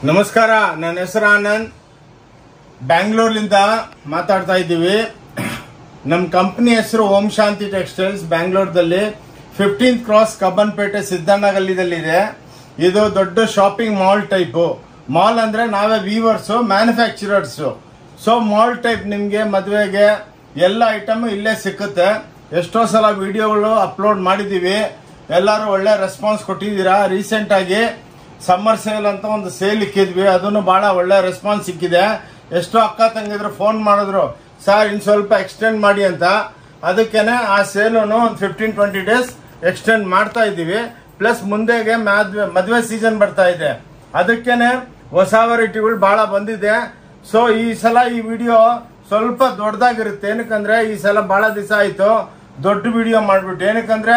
ನಮಸ್ಕಾರ, ನನ್ನ ಹೆಸರು ಆನಂದ್. ಬ್ಯಾಂಗ್ಳೂರ್ಲಿಂದ ಮಾತಾಡ್ತಾ ಇದ್ದೀವಿ. ನಮ್ಮ ಕಂಪ್ನಿ ಹೆಸರು ಓಂ ಶಾಂತಿ ಟೆಕ್ಸ್ಟೈಲ್ಸ್. ಬ್ಯಾಂಗ್ಳೂರ್ದಲ್ಲಿ 15th ಕ್ರಾಸ್ ಕಬ್ಬನ್ಪೇಟೆ ಸಿದ್ದಣ್ಣಗಲ್ಲಿದಲ್ಲಿದೆ. ಇದು ದೊಡ್ಡ ಶಾಪಿಂಗ್ ಮಾಲ್ ಟೈಪು. ಮಾಲ್ ಅಂದ್ರೆ ನಾವೇ weavers, manufacturers. So mall type ನಿಮಗೆ ಮದುವೆಗೆ ಎಲ್ಲ ಐಟಮ್ ಇಲ್ಲೇ ಸಿಕ್ಕುತ್ತೆ. ಎಷ್ಟೋ ಸಲ ವಿಡಿಯೋಗಳು ಅಪ್ಲೋಡ್ ಮಾಡಿದ್ದೀವಿ. ಎಲ್ಲರೂ ಒಳ್ಳೆ ರೆಸ್ಪಾನ್ಸ್ ಕೊಟ್ಟಿದ್ದೀರಾ. ರೀಸೆಂಟ್ ಆಗಿ ಸಮ್ಮರ್ ಸೇಲ್ ಅಂತ ಒಂದು ಸೇಲ್ ಇಕ್ಕಿದ್ವಿ, ಅದನ್ನು ಬಹಳ ಒಳ್ಳೆ ರೆಸ್ಪಾನ್ಸ್ ಸಿಕ್ಕಿದೆ. ಎಷ್ಟೋ ಅಕ್ಕ ತಂಗಿದ್ರು ಫೋನ್ ಮಾಡಿದ್ರು, ಸರ್ ಇನ್ನು ಸ್ವಲ್ಪ ಎಕ್ಸ್ಟೆಂಡ್ ಮಾಡಿ ಅಂತ. ಅದಕ್ಕೇನೆ ಆ ಸೇಲನ್ನು ಒಂದು 15-20 ಡೇಸ್ ಎಕ್ಸ್ಟೆಂಡ್ ಮಾಡ್ತಾ ಇದ್ದೀವಿ. ಪ್ಲಸ್ ಮುಂದೆಗೆ ಮದುವೆ ಸೀಸನ್ ಬರ್ತಾ ಇದೆ, ಅದಕ್ಕೇನೆ ಹೊಸ ವೆರೈಟಿಗಳು ಬಹಳ ಬಂದಿದೆ. ಸೊ ಈ ಸಲ ಈ ವಿಡಿಯೋ ಸ್ವಲ್ಪ ದೊಡ್ಡದಾಗಿರುತ್ತೆ. ಏನಕ್ಕಂದ್ರೆ ಈ ಸಲ ಬಹಳ ದಿವಸ ಆಯ್ತು ದೊಡ್ಡ ವಿಡಿಯೋ ಮಾಡ್ಬಿಟ್ಟು. ಏನಕ್ಕಂದ್ರೆ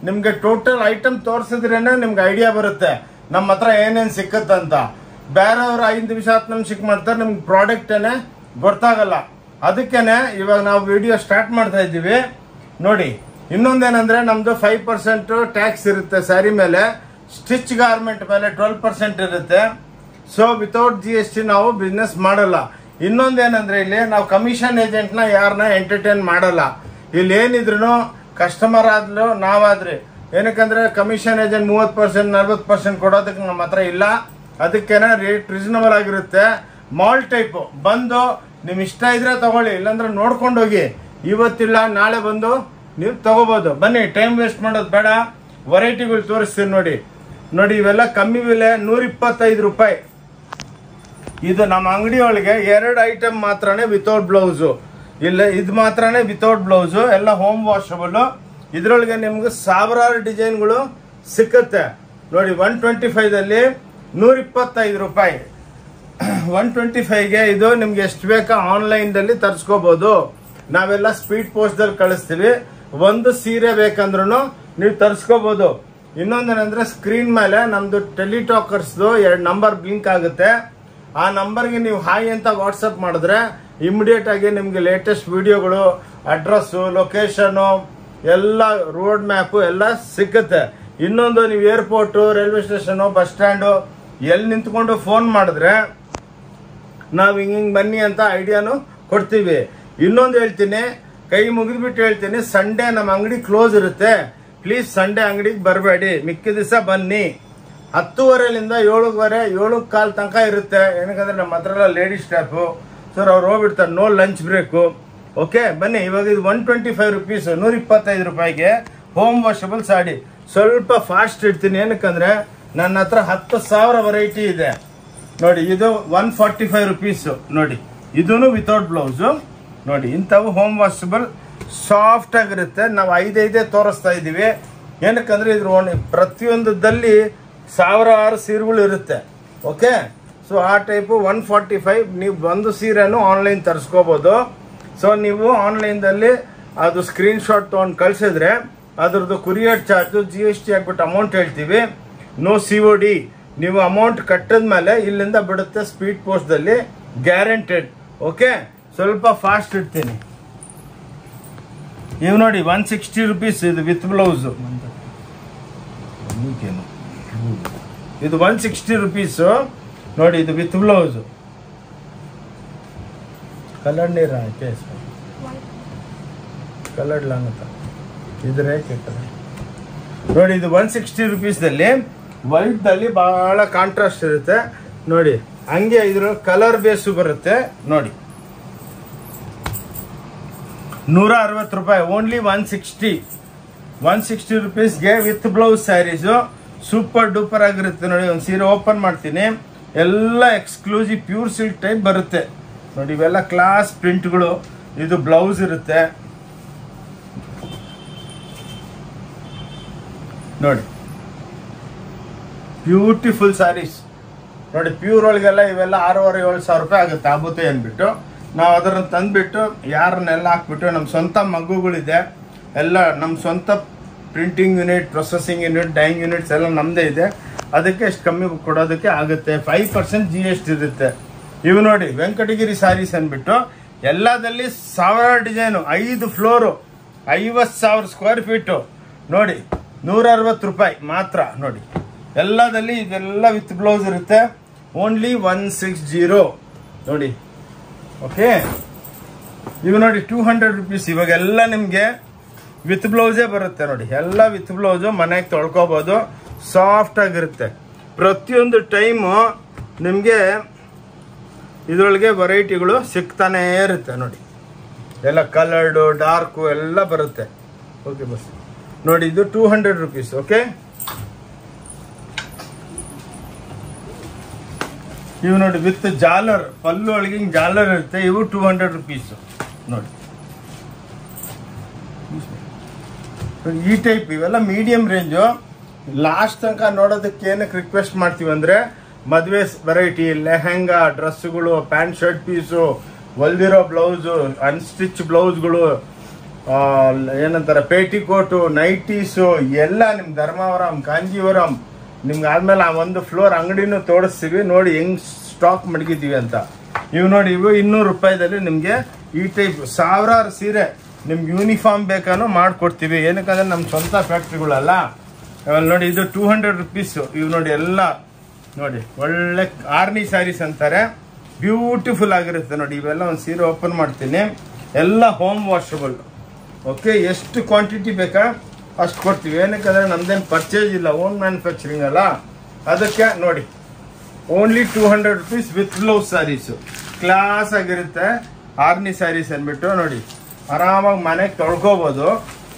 ನಿಮ್ಗೆ ಟೋಟಲ್ ಐಟಮ್ ತೋರಿಸಿದ್ರೇನೆ ನಿಮ್ಗೆ ಐಡಿಯಾ ಬರುತ್ತೆ ನಮ್ಮ ಹತ್ರ ಏನೇನ್ ಸಿಕ್ಕತ್ತಂತ. ಬೇರೆಯವ್ರು 5 ನಿಮಿಷ 10 ನಿಮಿಷಕ್ಕೆ ಮಾಡ್ತಾರೆ, ನಿಮ್ಗೆ ಪ್ರಾಡಕ್ಟ್ ಗೊತ್ತಾಗಲ್ಲ. ಅದಕ್ಕೇನೆ ಇವಾಗ ನಾವು ವಿಡಿಯೋ ಸ್ಟಾರ್ಟ್ ಮಾಡ್ತಾ ಇದ್ದೀವಿ. ನೋಡಿ, ಇನ್ನೊಂದೇನಂದ್ರೆ ನಮ್ದು 5% ಟ್ಯಾಕ್ಸ್ ಇರುತ್ತೆ ಸ್ಯಾರಿ ಮೇಲೆ. ಸ್ಟಿಚ್ ಗಾರ್ಮೆಂಟ್ ಮೇಲೆ 12% ಇರುತ್ತೆ. ಸೊ ವಿತೌಟ್ GST ನಾವು ಬಿಸ್ನೆಸ್ ಮಾಡಲ್ಲ. ಇನ್ನೊಂದೇನಂದ್ರೆ ಇಲ್ಲಿ ನಾವು ಕಮಿಷನ್ ಏಜೆಂಟ್ ನ ಯಾರನ್ನ ಎಂಟರ್ಟೈನ್ ಮಾಡಲ್ಲ. ಇಲ್ಲಿ ಏನಿದ್ರು ಕಸ್ಟಮರ್ ಆದ್ರೂ ನಾವಾದ್ರಿ. ಏನಕ್ಕಂದ್ರೆ ಕಮಿಷನ್ ಏಜೆಂಟ್ 30% 40% ಕೊಡೋದಕ್ಕೆ ನಮ್ಮ ಹತ್ರ ಇಲ್ಲ. ಅದಕ್ಕೇನೆ ರೇಟ್ ರೀಸನಬಲ್ ಆಗಿರುತ್ತೆ. ಮಾಲ್ ಟೈಪ್ ಬಂದು ನಿಮ್ ಇಷ್ಟ ಇದ್ರೆ ತಗೊಳ್ಳಿ, ಇಲ್ಲಾಂದ್ರೆ ನೋಡ್ಕೊಂಡು ಹೋಗಿ. ಇವತ್ತಿಲ್ಲ ನಾಳೆ ಬಂದು ನೀವು ತಗೋಬಹುದು. ಬನ್ನಿ, ಟೈಮ್ ವೇಸ್ಟ್ ಮಾಡೋದು ಬೇಡ. ವೆರೈಟಿಗಳು ತೋರಿಸ್ತೀನಿ ನೋಡಿ. ನೋಡಿ, ಇವೆಲ್ಲ ಕಮ್ಮಿ ಬೆಲೆ 125 ರೂಪಾಯಿ. ಇದು ನಮ್ಮ ಅಂಗಡಿ ಒಳಗೆ 2 ಐಟಮ್ ಮಾತ್ರನೇ ವಿತೌಟ್ ಬ್ಲೌಸು. ಇಲ್ಲ, ಇದು ಮಾತ್ರನೇ ವಿತೌಟ್ ಬ್ಲೌಸು. ಎಲ್ಲ ಹೋಮ್ ವಾಷಬಲ್. ಇದ್ರೊಳಗೆ ನಿಮ್ಗೆ ಸಾವಿರಾರು ಡಿಸೈನ್ಗಳು ಸಿಕ್ಕತ್ತೆ. ನೋಡಿ, 125ದಲ್ಲಿ 125 ರೂಪಾಯಿ. 125ಗೆ ಇದು ನಿಮ್ಗೆ ಎಷ್ಟು ಬೇಕಾ ಆನ್ಲೈನ್ದಲ್ಲಿ ತರಿಸ್ಕೋಬಹುದು. ನಾವೆಲ್ಲ ಸ್ಪೀಡ್ ಪೋಸ್ಟ್ ದಲ್ಲಿ ಕಳಿಸ್ತೀವಿ. ಒಂದು ಸೀರೆ ಬೇಕಂದ್ರೂ ನೀವು ತರಿಸ್ಕೋಬಹುದು. ಇನ್ನೊಂದೇನಂದ್ರೆ ಸ್ಕ್ರೀನ್ ಮೇಲೆ ನಮ್ದು ಟೆಲಿಟಾಕರ್ಸ್ದು 2 ನಂಬರ್ ಬ್ಲಿಂಕ್ ಆಗುತ್ತೆ. ಆ ನಂಬರ್ಗೆ ನೀವು ಹಾಯ್ ಅಂತ ವಾಟ್ಸಪ್ ಮಾಡಿದ್ರೆ ಇಮಿಡಿಯೇಟ್ ಆಗಿ ನಿಮ್ಗೆ ಲೇಟೆಸ್ಟ್ ವಿಡಿಯೋಗಳು, ಅಡ್ರೆಸ್ಸು, ಲೊಕೇಶನ್, ಎಲ್ಲ ರೋಡ್ ಮ್ಯಾಪ್ ಎಲ್ಲ ಸಿಕ್ಕತ್ತೆ. ಇನ್ನೊಂದು, ನೀವು airport, railway station, bus stand ಎಲ್ಲಿ ನಿಂತ್ಕೊಂಡು ಫೋನ್ ಮಾಡಿದ್ರೆ ನಾವು ಹಿಂಗ್ ಬನ್ನಿ ಅಂತ ಐಡಿಯಾನು ಕೊಡ್ತೀವಿ. ಇನ್ನೊಂದು ಹೇಳ್ತೀನಿ, ಕೈ ಮುಗಿದ್ಬಿಟ್ಟು ಹೇಳ್ತೀನಿ, ಸಂಡೇ ನಮ್ಮ ಅಂಗಡಿ ಕ್ಲೋಸ್ ಇರುತ್ತೆ. ಪ್ಲೀಸ್ ಸಂಡೇ ಅಂಗಡಿಗೆ ಬರಬೇಡಿ, ಮಿಕ್ಕಿದ ದಿವಸ ಬನ್ನಿ. 10:15ರಿಂದ 7:15, 7:15 ತನಕ ಇರುತ್ತೆ. ಏನಕ್ಕಂದ್ರೆ ನಮ್ಮ ಹತ್ರ ಲೇಡೀಸ್ ಸ್ಟಾಫು, ಸರ್ ಅವ್ರು ಹೋಗ್ಬಿಡ್ತಾರೆ, ನೋ ಲಂಚ್ ಬ್ರೇಕು. ಓಕೆ, ಬನ್ನಿ. ಇವಾಗ ಇದು 125 ರೂಪೀಸ್, 125 ರೂಪಾಯಿಗೆ ಹೋಮ್ ವಾಷಬಲ್ ಸಾಡಿ. ಸ್ವಲ್ಪ ಫಾಸ್ಟ್ ಇಡ್ತೀನಿ, ಏನಕ್ಕಂದ್ರೆ ನನ್ನ ಹತ್ರ 10,000 ವೆರೈಟಿ ಇದೆ. ನೋಡಿ, ಇದು 145 ರೂಪೀಸ್. ನೋಡಿ, ಇದೂ ವಿತೌಟ್ ಬ್ಲೌಸು. ನೋಡಿ, ಇಂಥವು ಹೋಮ್ ವಾಷಬಲ್ ಸಾಫ್ಟ್ ಆಗಿರುತ್ತೆ. ನಾವು 5 ತೋರಿಸ್ತಾ ಇದ್ದೀವಿ. ಏನಕ್ಕಂದ್ರೆ ಇದ್ರ ಪ್ರತಿಯೊಂದದಲ್ಲಿ ಸಾವಿರಾರು ಸೀರೆಗಳು ಇರುತ್ತೆ. ಓಕೆ, ಸೊ ಆ ಟೈಪು 145. ನೀವು ಒಂದು ಸೀರೆನೂ ಆನ್ಲೈನ್ ತರಿಸ್ಕೋಬಹುದು. ಸೊ ನೀವು ಆನ್ಲೈನ್ದಲ್ಲಿ ಅದು ಸ್ಕ್ರೀನ್ ಶಾಟ್ ತೊಗೊಂಡು ಕಳಿಸಿದ್ರೆ ಅದ್ರದ್ದು ಕುರಿಯರ್ ಚಾರ್ಜು GST ಹಾಕ್ಬಿಟ್ಟು ಅಮೌಂಟ್ ಹೇಳ್ತೀವಿ. No COD. ನೀವು ಅಮೌಂಟ್ ಕಟ್ಟಿದ್ಮೇಲೆ ಇಲ್ಲಿಂದ ಬಿಡುತ್ತೆ ಸ್ಪೀಡ್ ಪೋಸ್ಟ್ದಲ್ಲಿ, ಗ್ಯಾರಂಟೆಡ್. ಓಕೆ, ಸ್ವಲ್ಪ ಫಾಸ್ಟ್ ಇಡ್ತೀನಿ. ಇವು ನೋಡಿ, 160 ರೂಪೀಸ್. ಇದು ವಿತ್ ಬ್ಲೌಸು. ಇದು 160 ರೂಪೀಸು. ನೋಡಿ, ಇದು ವಿತ್ ಬ್ಲೌಸು. ಕಲರ್ ನೀರ ಕಲರ್ ಲಾಂಗ್ ಇದ್ರೆ ನೋಡಿ, ಇದು 160 ರೂಪೀಸ್ದಲ್ಲಿ ವೈಟ್ ದಲ್ಲಿ ಬಹಳ ಕಾಂಟ್ರಾಸ್ಟ್ ಇರುತ್ತೆ. ನೋಡಿ, ಹಂಗೆ ಇದ್ರ ಕಲರ್ ಬೇಸು ಬರುತ್ತೆ. ನೋಡಿ, 160 ರೂಪಾಯಿ. ಓನ್ಲಿ 160 ರೂಪೀಸ್ಗೆ with blouse saris. Super duper ಆಗಿರುತ್ತೆ. ನೋಡಿ, ಒಂದು ಸೀರೆ ಓಪನ್ ಮಾಡ್ತೀನಿ, ಎಲ್ಲ ಎಕ್ಸ್ಕ್ಲೂಸಿವ್ ಪ್ಯೂರ್ ಸಿಲ್ಕ್ ಟೈಪ್ ಬರುತ್ತೆ. ನೋಡಿ, ಇವೆಲ್ಲ ಕ್ಲಾಸ್ ಪ್ರಿಂಟ್ಗಳು. ಇದು ಬ್ಲೌಸ್ ಇರುತ್ತೆ. ನೋಡಿ, ಬ್ಯೂಟಿಫುಲ್ ಸ್ಯಾರೀಸ್. ನೋಡಿ, ಪ್ಯೂರ್ ಒಳಗೆಲ್ಲ ಇವೆಲ್ಲ 6,500-7,000 ರೂಪಾಯಿ ಆಗುತ್ತೆ ಆಗುತ್ತೆ ಅಂದ್ಬಿಟ್ಟು ನಾವು ಅದನ್ನ ತಂದ್ಬಿಟ್ಟು ಯಾರನ್ನೆಲ್ಲ ಹಾಕ್ಬಿಟ್ಟು ನಮ್ಮ ಸ್ವಂತ ಮಗ್ಗುಗಳಿದೆ. ಎಲ್ಲ ನಮ್ಮ ಸ್ವಂತ printing unit, processing unit, dyeing units ಎಲ್ಲ ನಮ್ಮದೇ ಇದೆ. ಅದಕ್ಕೆ ಎಷ್ಟು ಕಮ್ಮಿ ಕೊಡೋದಕ್ಕೆ ಆಗುತ್ತೆ. 5% GST ಇರುತ್ತೆ. ಇವು ನೋಡಿ, ವೆಂಕಟಗಿರಿ ಸ್ಯಾರೀಸ್ ಅಂದ್ಬಿಟ್ಟು ಎಲ್ಲದಲ್ಲಿ ಸಾವಿರಾರು ಡಿಸೈನು, 5 ಫ್ಲೋರು, 50,000 ಸ್ಕ್ವೇರ್ ಫೀಟು. ನೋಡಿ, 160 ರೂಪಾಯಿ ಮಾತ್ರ. ನೋಡಿ, ಎಲ್ಲದಲ್ಲಿ ಇದೆಲ್ಲ ವಿತ್ ಬ್ಲೌಸ್ ಇರುತ್ತೆ. ಓನ್ಲಿ 160 ನೋಡಿ. ಓಕೆ, ಇವು ನೋಡಿ 200 rupees. ಇವಾಗೆಲ್ಲ ನಿಮಗೆ ವಿತ್ ಬ್ಲೌಸೇ ಬರುತ್ತೆ ನೋಡಿ, ಎಲ್ಲ ವಿತ್ ಬ್ಲೌಸು, ಮನೆಗೆ ತೊಳ್ಕೊಬೋದು, ಸಾಫ್ಟ್ ಆಗಿರುತ್ತೆ. ಪ್ರತಿಯೊಂದು ಟೈಮು ನಿಮಗೆ ಇದರೊಳಗೆ ವೆರೈಟಿಗಳು ಸಿಗ್ತಾನೇ ಇರುತ್ತೆ ನೋಡಿ, ಎಲ್ಲ ಕಲರ್ಡು ಡಾರ್ಕು ಎಲ್ಲ ಬರುತ್ತೆ. ಓಕೆ ಬಸ್ ನೋಡಿ, ಇದು 200 rupees. ಓಕೆ, ಇವು ನೋಡಿ ವಿತ್ ಜಾಲರ್, ಪಲ್ಲು ಒಳಗೆ ಜಾಲರ್ ಇರುತ್ತೆ, ಇವು 200 rupees ನೋಡಿ. ಈ ಟೈಪ್ ಇವೆಲ್ಲ ಮೀಡಿಯಂ ರೇಂಜು. ಲಾಸ್ಟ್ ತನಕ ನೋಡೋದಕ್ಕೆ ಏನಕ್ಕೆ ರಿಕ್ವೆಸ್ಟ್ ಮಾಡ್ತೀವಿ ಅಂದರೆ, ಮದುವೆ ವೆರೈಟಿ, ಲೆಹೆಂಗಾ ಡ್ರೆಸ್ಗಳು, ಪ್ಯಾಂಟ್ ಶರ್ಟ್ ಪೀಸು, ಹೊಲ್ದಿರೋ ಬ್ಲೌಸು, ಅನ್ಸ್ಟಿಚ್ ಬ್ಲೌಸ್ಗಳು, ಏನಂತಾರೆ ಪೇಟಿಕೋಟು, ನೈಟೀಸು ಎಲ್ಲ ನಿಮ್ಮ ಧರ್ಮಾವರಂ, ಕಾಂಜೀವರಂ, ನಿಮ್ಗೆ ಆದ್ಮೇಲೆ ಆ ಒಂದು ಫ್ಲೋರ್ ಅಂಗಡಿನೂ ತೋರಿಸ್ತೀವಿ ನೋಡಿ ಹೆಂಗ್ ಸ್ಟಾಕ್ ಮಡಗಿದ್ದೀವಿ ಅಂತ. ಇವು ನೋಡಿ, ಇವು 200 ರೂಪಾಯಿದಲ್ಲಿ ನಿಮಗೆ ಈ ಟೈಪ್ ಸಾವಿರಾರು ಸೀರೆ ನಿಮ್ಗೆ ಯೂನಿಫಾರ್ಮ್ ಬೇಕಾನೂ ಮಾಡ್ಕೊಡ್ತೀವಿ. ಏನಕ್ಕಂದ್ರೆ ನಮ್ಮ ಸ್ವಂತ ಫ್ಯಾಕ್ಟ್ರಿಗಳಲ್ಲ. ನೋಡಿ, ಇದು 200 rupees. ಇವು ನೋಡಿ ಎಲ್ಲ ನೋಡಿ ಒಳ್ಳೆ ಆರ್ನಿ ಸ್ಯಾರೀಸ್ ಅಂತಾರೆ, ಬ್ಯೂಟಿಫುಲ್ ಆಗಿರುತ್ತೆ ನೋಡಿ. ಇವೆಲ್ಲ ಒಂದು ಸೀರೆ ಓಪನ್ ಮಾಡ್ತೀನಿ, ಎಲ್ಲ ಹೋಮ್ ವಾಷಬಲ್. ಓಕೆ, ಎಷ್ಟು ಕ್ವಾಂಟಿಟಿ ಬೇಕಾ ಅಷ್ಟು ಕೊಡ್ತೀವಿ. ಏನಕ್ಕಂದ್ರೆ ನಮ್ದೇನು ಪರ್ಚೇಸ್ ಇಲ್ಲ, ಓನ್ ಮ್ಯಾನುಫ್ಯಾಕ್ಚರಿಂಗ್ ಅಲ್ಲ. ಅದಕ್ಕೆ ನೋಡಿ only 200 rupees with blouse sarees, class ಆಗಿರುತ್ತೆ. ಆರ್ನಿ ಸ್ಯಾರೀಸ್ ಅಂದ್ಬಿಟ್ಟು ನೋಡಿ, ಆರಾಮಾಗಿ ಮನೆಗೆ ತೊಳ್ಕೊಬೋದು,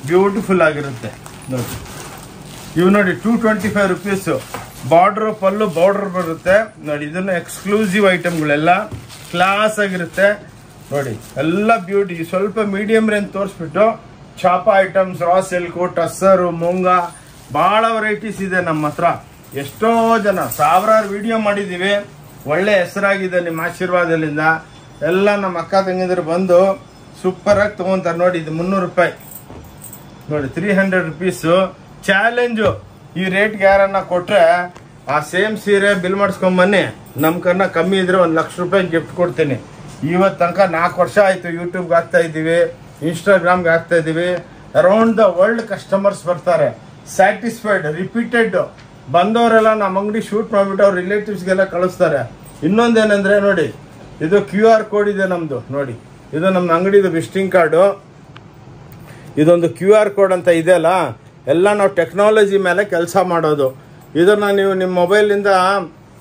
ಬ್ಯೂಟಿಫುಲ್ ಆಗಿರುತ್ತೆ ನೋಡಿ. ಇವು ನೋಡಿ 225 rupees. ಬಾರ್ಡ್ರು ಪಲ್ಲು ಬಾರ್ಡರ್ ಬರುತ್ತೆ ನೋಡಿ. ಇದನ್ನು ಎಕ್ಸ್ಕ್ಲೂಸಿವ್ ಐಟಮ್ಗಳೆಲ್ಲ ಕ್ಲಾಸ್ ಆಗಿರುತ್ತೆ ನೋಡಿ, ಎಲ್ಲ ಬ್ಯೂಟಿ. ಸ್ವಲ್ಪ ಮೀಡಿಯಂ ರೇಂಜ್ ತೋರಿಸ್ಬಿಟ್ಟು ಚಾಪಾ ಐಟಮ್ಸ್, ರಾ ಸಿಲ್ಕು, ಟಸ್ಸರು, ಮುಂಗ, ಭಾಳ ವೆರೈಟೀಸ್ ಇದೆ ನಮ್ಮ ಹತ್ರ. ಎಷ್ಟೋ ಜನ ಸಾವಿರಾರು ವಿಡಿಯೋ ಮಾಡಿದ್ದೀವಿ, ಒಳ್ಳೆ ಹೆಸರಾಗಿದೆ ನಿಮ್ಮ ಆಶೀರ್ವಾದದಿಂದ. ಎಲ್ಲ ನಮ್ಮ ಅಕ್ಕ ತಂಗಿದ್ರು ಬಂದು ಸೂಪರಾಗಿ ತೊಗೊತಾರೆ ನೋಡಿ. ಇದು 300 ರೂಪಾಯಿ ನೋಡಿ, 300 rupees. ಚಾಲೆಂಜು, ಈ ರೇಟ್ಗೆ ಯಾರನ್ನ ಕೊಟ್ರೆ ಆ ಸೇಮ್ ಸೀರೆ ಬಿಲ್ ಮಾಡಿಸ್ಕೊಂಬನ್ನಿ, ನಮ್ಮ ಕನ್ನ ಕಮ್ಮಿ ಇದ್ರೆ 1 ಲಕ್ಷ ರೂಪಾಯಿ ಗಿಫ್ಟ್ ಕೊಡ್ತೀನಿ. ಇವತ್ತು ತನಕ 4 ವರ್ಷ ಆಯಿತು ಯೂಟ್ಯೂಬ್ಗೆ ಹಾಕ್ತಾ ಇದ್ದೀವಿ, ಇನ್ಸ್ಟಾಗ್ರಾಮ್ಗೆ ಹಾಕ್ತಾ ಇದ್ದೀವಿ. ಅರೌಂಡ್ ದ ವರ್ಲ್ಡ್ ಕಸ್ಟಮರ್ಸ್ ಬರ್ತಾರೆ, ಸ್ಯಾಟಿಸ್ಫೈಡ್, ರಿಪೀಟೆಡ್. ಬಂದವರೆಲ್ಲ ನಮ್ಮ ಅಂಗಡಿ ಶೂಟ್ ಮಾಡಿಬಿಟ್ಟು ಅವ್ರ ರಿಲೇಟಿವ್ಸ್ಗೆಲ್ಲ ಕಳಿಸ್ತಾರೆ. ಇನ್ನೊಂದೇನೆಂದರೆ ನೋಡಿ, ಇದು QR ಕೋಡ್ ಇದೆ ನಮ್ಮದು ನೋಡಿ. ಇದು ನಮ್ಮ ಅಂಗಡಿದು ವಿಸಿಟಿಂಗ್ ಕಾರ್ಡು. ಇದೊಂದು QR ಕೋಡ್ ಅಂತ ಇದೆಯಲ್ಲ, ಎಲ್ಲ ನಾವು ಟೆಕ್ನಾಲಜಿ ಮೇಲೆ ಕೆಲಸ ಮಾಡೋದು. ಇದನ್ನು ನೀವು ನಿಮ್ಮ ಮೊಬೈಲಿಂದ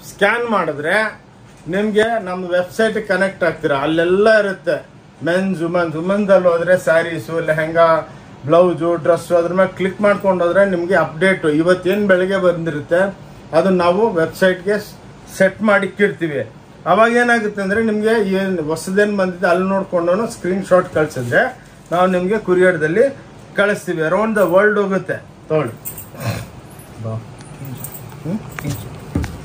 ಸ್ಕ್ಯಾನ್ ಮಾಡಿದ್ರೆ ನಿಮಗೆ ನಮ್ಮ ವೆಬ್ಸೈಟ್ ಕನೆಕ್ಟ್ ಆಗ್ತೀರಾ. ಅಲ್ಲೆಲ್ಲ ಇರುತ್ತೆ, ಮೆನ್ಸ್, ವುಮೆನ್ದಲ್ಲಿ ಹೋದರೆ ಸ್ಯಾರೀಸು, ಲೆಹೆಂಗಾ, ಬ್ಲೌಸು, ಡ್ರೆಸ್ಸು, ಅದ್ರ ಮೇಲೆ ಕ್ಲಿಕ್ ಮಾಡ್ಕೊಂಡು ಹೋದ್ರೆ ನಿಮಗೆ ಅಪ್ಡೇಟು ಇವತ್ತೇನು ಬೆಳಗ್ಗೆ ಬಂದಿರುತ್ತೆ ಅದನ್ನು ನಾವು ವೆಬ್ಸೈಟ್ಗೆ ಸೆಟ್ ಮಾಡಿ ಇಟ್ಟಿರ್ತೀವಿ. ಅವಾಗ ಏನಾಗುತ್ತೆ ಅಂದರೆ ನಿಮಗೆ ಏನು ಹೊಸದೇನು ಬಂದಿದೆ ಅಲ್ಲಿ ನೋಡ್ಕೊಂಡು ಸ್ಕ್ರೀನ್ಶಾಟ್ ಕಳಿಸಿದ್ರೆ ನಾವು ನಿಮಗೆ ಕುರಿಯರ್ದಲ್ಲಿ ಕಳಿಸ್ತೀವಿ. ಅರೌಂಡ್ ದ ವರ್ಲ್ಡ್ ಹೋಗುತ್ತೆ. ತೊಗೊಳ್ಳಿ,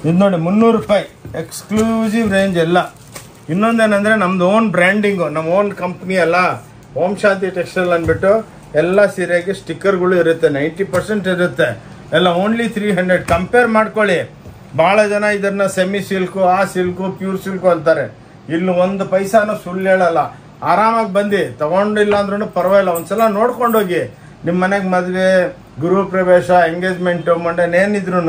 ಇದು ನೋಡಿ 300 ರೂಪಾಯಿ ಎಕ್ಸ್ಕ್ಲೂಸಿವ್ ರೇಂಜ್ ಎಲ್ಲ. ಇನ್ನೊಂದೇನೆಂದರೆ ನಮ್ದು ಓನ್ ಬ್ರ್ಯಾಂಡಿಂಗು, ನಮ್ಮ ಓನ್ ಕಂಪ್ನಿ ಅಲ್ಲ, ಓಂ ಶಾಂತಿ ಟೆಕ್ಸ್ಟೈಲ್ ಅಂದ್ಬಿಟ್ಟು ಎಲ್ಲ ಸೀರೆಗೆ ಸ್ಟಿಕ್ಕರ್ಗಳು ಇರುತ್ತೆ, 90% ಇರುತ್ತೆ. ಎಲ್ಲ ಓನ್ಲಿ 300. ಕಂಪೇರ್ ಮಾಡ್ಕೊಳ್ಳಿ. ಭಾಳ ಜನ ಇದನ್ನ ಸೆಮಿ ಸಿಲ್ಕು, ಆ ಸಿಲ್ಕು, ಪ್ಯೂರ್ ಸಿಲ್ಕು ಅಂತಾರೆ. ಇಲ್ಲಿ 1 ಪೈಸಾನು ಸುಳ್ಳು ಹೇಳಲ್ಲ. ಆರಾಮಾಗಿ ಬಂದು ತಗೊಂಡಿಲ್ಲ ಅಂದ್ರೂ ಪರವಾಗಿಲ್ಲ, ಒಂದ್ಸಲ ನೋಡ್ಕೊಂಡೋಗಿ. ನಿಮ್ಮ ಮನೆಗೆ ಮದುವೆ, ಗೃಹ ಪ್ರವೇಶ, ಎಂಗೇಜ್ಮೆಂಟು, ಏನಿದ್ರು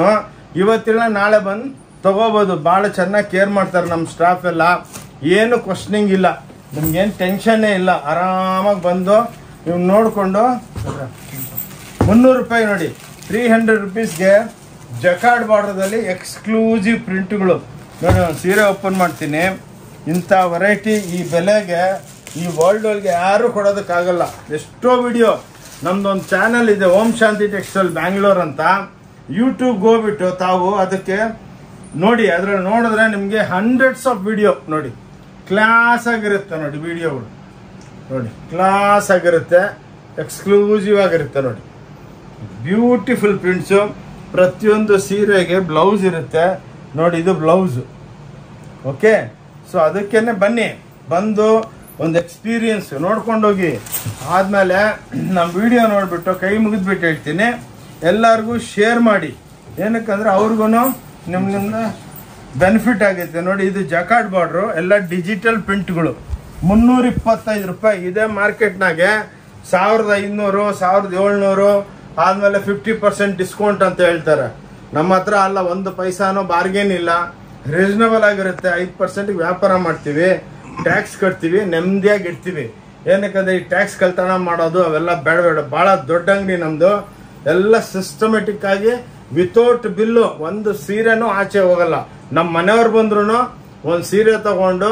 ಇವತ್ತಿಲ್ಲ ನಾಳೆ ಬಂದು ತಗೋಬೋದು. ಭಾಳ ಚೆನ್ನಾಗಿ ಕೇರ್ ಮಾಡ್ತಾರೆ ನಮ್ಮ ಸ್ಟಾಫ್ ಎಲ್ಲ. ಏನು ಕ್ವಶ್ನಿಂಗ್ ಇಲ್ಲ, ನಿಮ್ಗೇನು ಟೆನ್ಷನ್ನೇ ಇಲ್ಲ. ಆರಾಮಾಗಿ ಬಂದು ನೀವು ನೋಡಿಕೊಂಡು 300 ರೂಪಾಯಿ ನೋಡಿ, 300 rupeesಗೆ ಜಕಾರ್ಡ್ ಬಾರ್ಡರ್ದಲ್ಲಿ ಎಕ್ಸ್ಕ್ಲೂಸಿವ್ ಪ್ರಿಂಟ್ಗಳು ನೋಡಿ. ನಾನು ಸೀರೆ ಓಪನ್ ಮಾಡ್ತೀನಿ. ಇಂಥ ವೆರೈಟಿ ಈ ಬೆಲೆಗೆ ಈ ವರ್ಲ್ಡ್ ಒಳಗೆ ಯಾರು ಕೊಡೋದಕ್ಕಾಗಲ್ಲ. ಎಷ್ಟೋ ವಿಡಿಯೋ ನಮ್ದೊಂದು ಚಾನಲ್ ಇದೆ, ಓಂ ಶಾಂತಿ ಟೆಕ್ಸ್ಟೈಲ್ ಬ್ಯಾಂಗ್ಳೂರ್ ಅಂತ. ಯೂಟ್ಯೂಬ್ಗೆ ಹೋಗ್ಬಿಟ್ಟು ತಾವು ಅದಕ್ಕೆ ನೋಡಿ, ಅದ್ರಲ್ಲಿ ನೋಡಿದ್ರೆ ನಿಮಗೆ ಹಂಡ್ರೆಡ್ಸ್ ಆಫ್ ವಿಡಿಯೋ ನೋಡಿ, ಕ್ಲಾಸ್ ಆಗಿರುತ್ತೆ ನೋಡಿ. ವಿಡಿಯೋಗಳು ನೋಡಿ ಕ್ಲಾಸ್ ಆಗಿರುತ್ತೆ, ಎಕ್ಸ್ಕ್ಲೂಸಿವ್ ಆಗಿರುತ್ತೆ ನೋಡಿ. Beautiful prints. ಪ್ರತಿಯೊಂದು ಸೀರೆಗೆ ಬ್ಲೌಸ್ ಇರುತ್ತೆ ನೋಡಿ, ಇದು ಬ್ಲೌಸು. ಓಕೆ, ಸೊ ಅದಕ್ಕೇನೆ ಬನ್ನಿ, ಬಂದು ಒಂದು ಎಕ್ಸ್ಪೀರಿಯನ್ಸ್ ನೋಡ್ಕೊಂಡೋಗಿ. ಆದಮೇಲೆ ನಮ್ಮ ವಿಡಿಯೋ ನೋಡಿಬಿಟ್ಟು ಕೈ ಮುಗಿದ್ಬಿಟ್ಟು ಹೇಳ್ತೀನಿ, ಎಲ್ಲರಿಗೂ ಶೇರ್ ಮಾಡಿ. ಏನಕ್ಕಂದ್ರೆ ಅವ್ರಿಗೂ ನಿಮ್ಮ ಬೆನಿಫಿಟ್ ಆಗುತ್ತೆ ನೋಡಿ. ಇದು ಜಕಾರ್ಡ್ ಬಾರ್ಡ್ರು, ಎಲ್ಲ ಡಿಜಿಟಲ್ ಪ್ರಿಂಟ್ಗಳು. 325 ರೂಪಾಯಿ. ಇದೇ ಮಾರ್ಕೆಟ್ನಾಗೆ 1500, 1700, ಆದಮೇಲೆ 50% ಡಿಸ್ಕೌಂಟ್ ಅಂತ ಹೇಳ್ತಾರೆ. ನಮ್ಮ ಹತ್ರ ಅಲ್ಲ, 1 ಪೈಸಾನೋ ಬಾರ್ಗೇನ್ ಇಲ್ಲ. ರೀಸನಬಲ್ ಆಗಿರುತ್ತೆ. 5% ವ್ಯಾಪಾರ ಮಾಡ್ತೀವಿ, ಟ್ಯಾಕ್ಸ್ ಕಟ್ತೀವಿ, ನೆಮ್ಮದಿಯಾಗಿ ಇಡ್ತೀವಿ. ಏನಕ್ಕಂದ್ರೆ ಈ ಟ್ಯಾಕ್ಸ್ ಕಳ್ತನ ಮಾಡೋದು ಅವೆಲ್ಲ ಬೇಡ. ಭಾಳ ದೊಡ್ಡ ಅಂಗಡಿ ನಮ್ದು. ಎಲ್ಲ ಸಿಸ್ಟಮೆಟಿಕ್ ಆಗಿ ವಿತೌಟ್ ಬಿಲ್ಲು ಒಂದು ಸೀರೆನೂ ಆಚೆ ಹೋಗಲ್ಲ. ನಮ್ಮ ಮನೆಯವ್ರು ಬಂದ್ರು ಒಂದು ಸೀರೆ ತಗೊಂಡು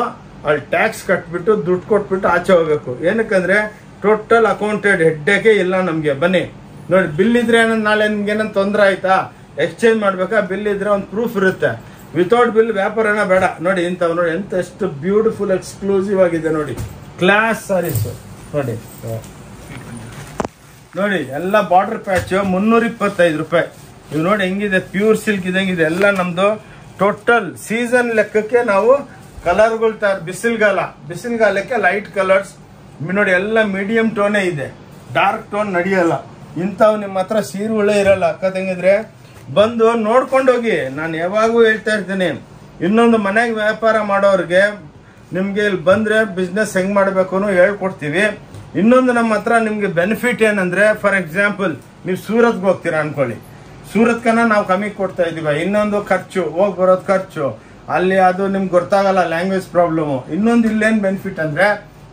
ಅಲ್ಲಿ ಟ್ಯಾಕ್ಸ್ ಕಟ್ಬಿಟ್ಟು ದುಡ್ಡು ಕೊಟ್ಬಿಟ್ಟು ಆಚೆ ಹೋಗ್ಬೇಕು. ಏನಕ್ಕಂದ್ರೆ ಟೋಟಲ್ ಅಕೌಂಟೆಡ್, ಹೆಡ್ಡೇಕೆ ಇಲ್ಲ ನಮಗೆ. ಬನ್ನಿ ನೋಡಿ, ಬಿಲ್ ಇದ್ರೆ ಏನಂದ್ರೆ ನಾಳೆ ನಿಮ್ಗೆ ಏನಂತ ತೊಂದರೆ ಆಯ್ತಾ, ಎಕ್ಸ್ಚೇಂಜ್ ಮಾಡ್ಬೇಕಾ, ಬಿಲ್ ಇದ್ರೆ ಒಂದು ಪ್ರೂಫ್ ಇರುತ್ತೆ. ವಿತೌಟ್ ಬಿಲ್ ವ್ಯಾಪಾರನ ಬೇಡ. ನೋಡಿ ಇಂಥವು ನೋಡಿ ಎಂತ ಎಷ್ಟು ಬ್ಯೂಟಿಫುಲ್ ಎಕ್ಸ್ಕ್ಲೂಸಿವ್ ಆಗಿದೆ ನೋಡಿ, ಕ್ಲಾಸ್ ಸಾರೀಸ್ ನೋಡಿ. ನೋಡಿ ಎಲ್ಲ ಬಾರ್ಡರ್ ಪ್ಯಾಚ್ 325 ರೂಪಾಯಿ. ಇವು ನೋಡಿ ಹೆಂಗಿದೆ, ಪ್ಯೂರ್ ಸಿಲ್ಕ್ ಇದಂಗಿದೆ. ಎಲ್ಲ ನಮ್ದು ಟೋಟಲ್ ಸೀಸನ್ ಲೆಕ್ಕಕ್ಕೆ ನಾವು ಕಲರ್ಗಳು ಬಿಸಿಲ್ಗಾಲಕ್ಕೆ ಲೈಟ್ ಕಲರ್ಸ್ ನೋಡಿ. ಎಲ್ಲ ಮೀಡಿಯಂ ಟೋನೇ ಇದೆ, ಡಾರ್ಕ್ ಟೋನ್ ನಡೆಯಲ್ಲ. ಇಂಥವು ನಿಮ್ಮ ಹತ್ರ ಸೀರೆಗಳೇ ಇರಲ್ಲ. ಅಕ್ಕ ತಂಗಿದ್ರೆ ಬಂದು ನೋಡ್ಕೊಂಡೋಗಿ. ನಾನು ಯಾವಾಗೂ ಹೇಳ್ತಾ ಇರ್ತೀನಿ, ಇನ್ನೊಂದು ಮನೆಗೆ ವ್ಯಾಪಾರ ಮಾಡೋರಿಗೆ ನಿಮ್ಗೆ ಇಲ್ಲಿ ಬಂದ್ರೆ ಬಿಸ್ನೆಸ್ ಹೆಂಗ್ ಮಾಡ್ಬೇಕು ಹೇಳ್ಕೊಡ್ತೀವಿ. ಇನ್ನೊಂದು ನಮ್ಮ ಹತ್ರ ನಿಮ್ಗೆ ಬೆನಿಫಿಟ್ ಏನಂದ್ರೆ, ಫಾರ್ ಎಕ್ಸಾಂಪಲ್ ನೀವು ಸೂರತ್ಗೆ ಹೋಗ್ತೀರಾ ಅನ್ಕೊಳ್ಳಿ, ಸೂರತ್ಕನ ನಾವು ಕಮ್ಮಿ ಕೊಡ್ತಾ ಇದೀವಿ. ಇನ್ನೊಂದು ಖರ್ಚು, ಹೋಗಿ ಬರೋದು ಖರ್ಚು, ಅಲ್ಲಿ ಅದು ನಿಮ್ಗೆ ಗೊತ್ತಾಗಲ್ಲ, ಲ್ಯಾಂಗ್ವೇಜ್ ಪ್ರಾಬ್ಲಮ್. ಇನ್ನೊಂದು ಇಲ್ಲೇನ್ ಬೆನಿಫಿಟ್ ಅಂದ್ರೆ,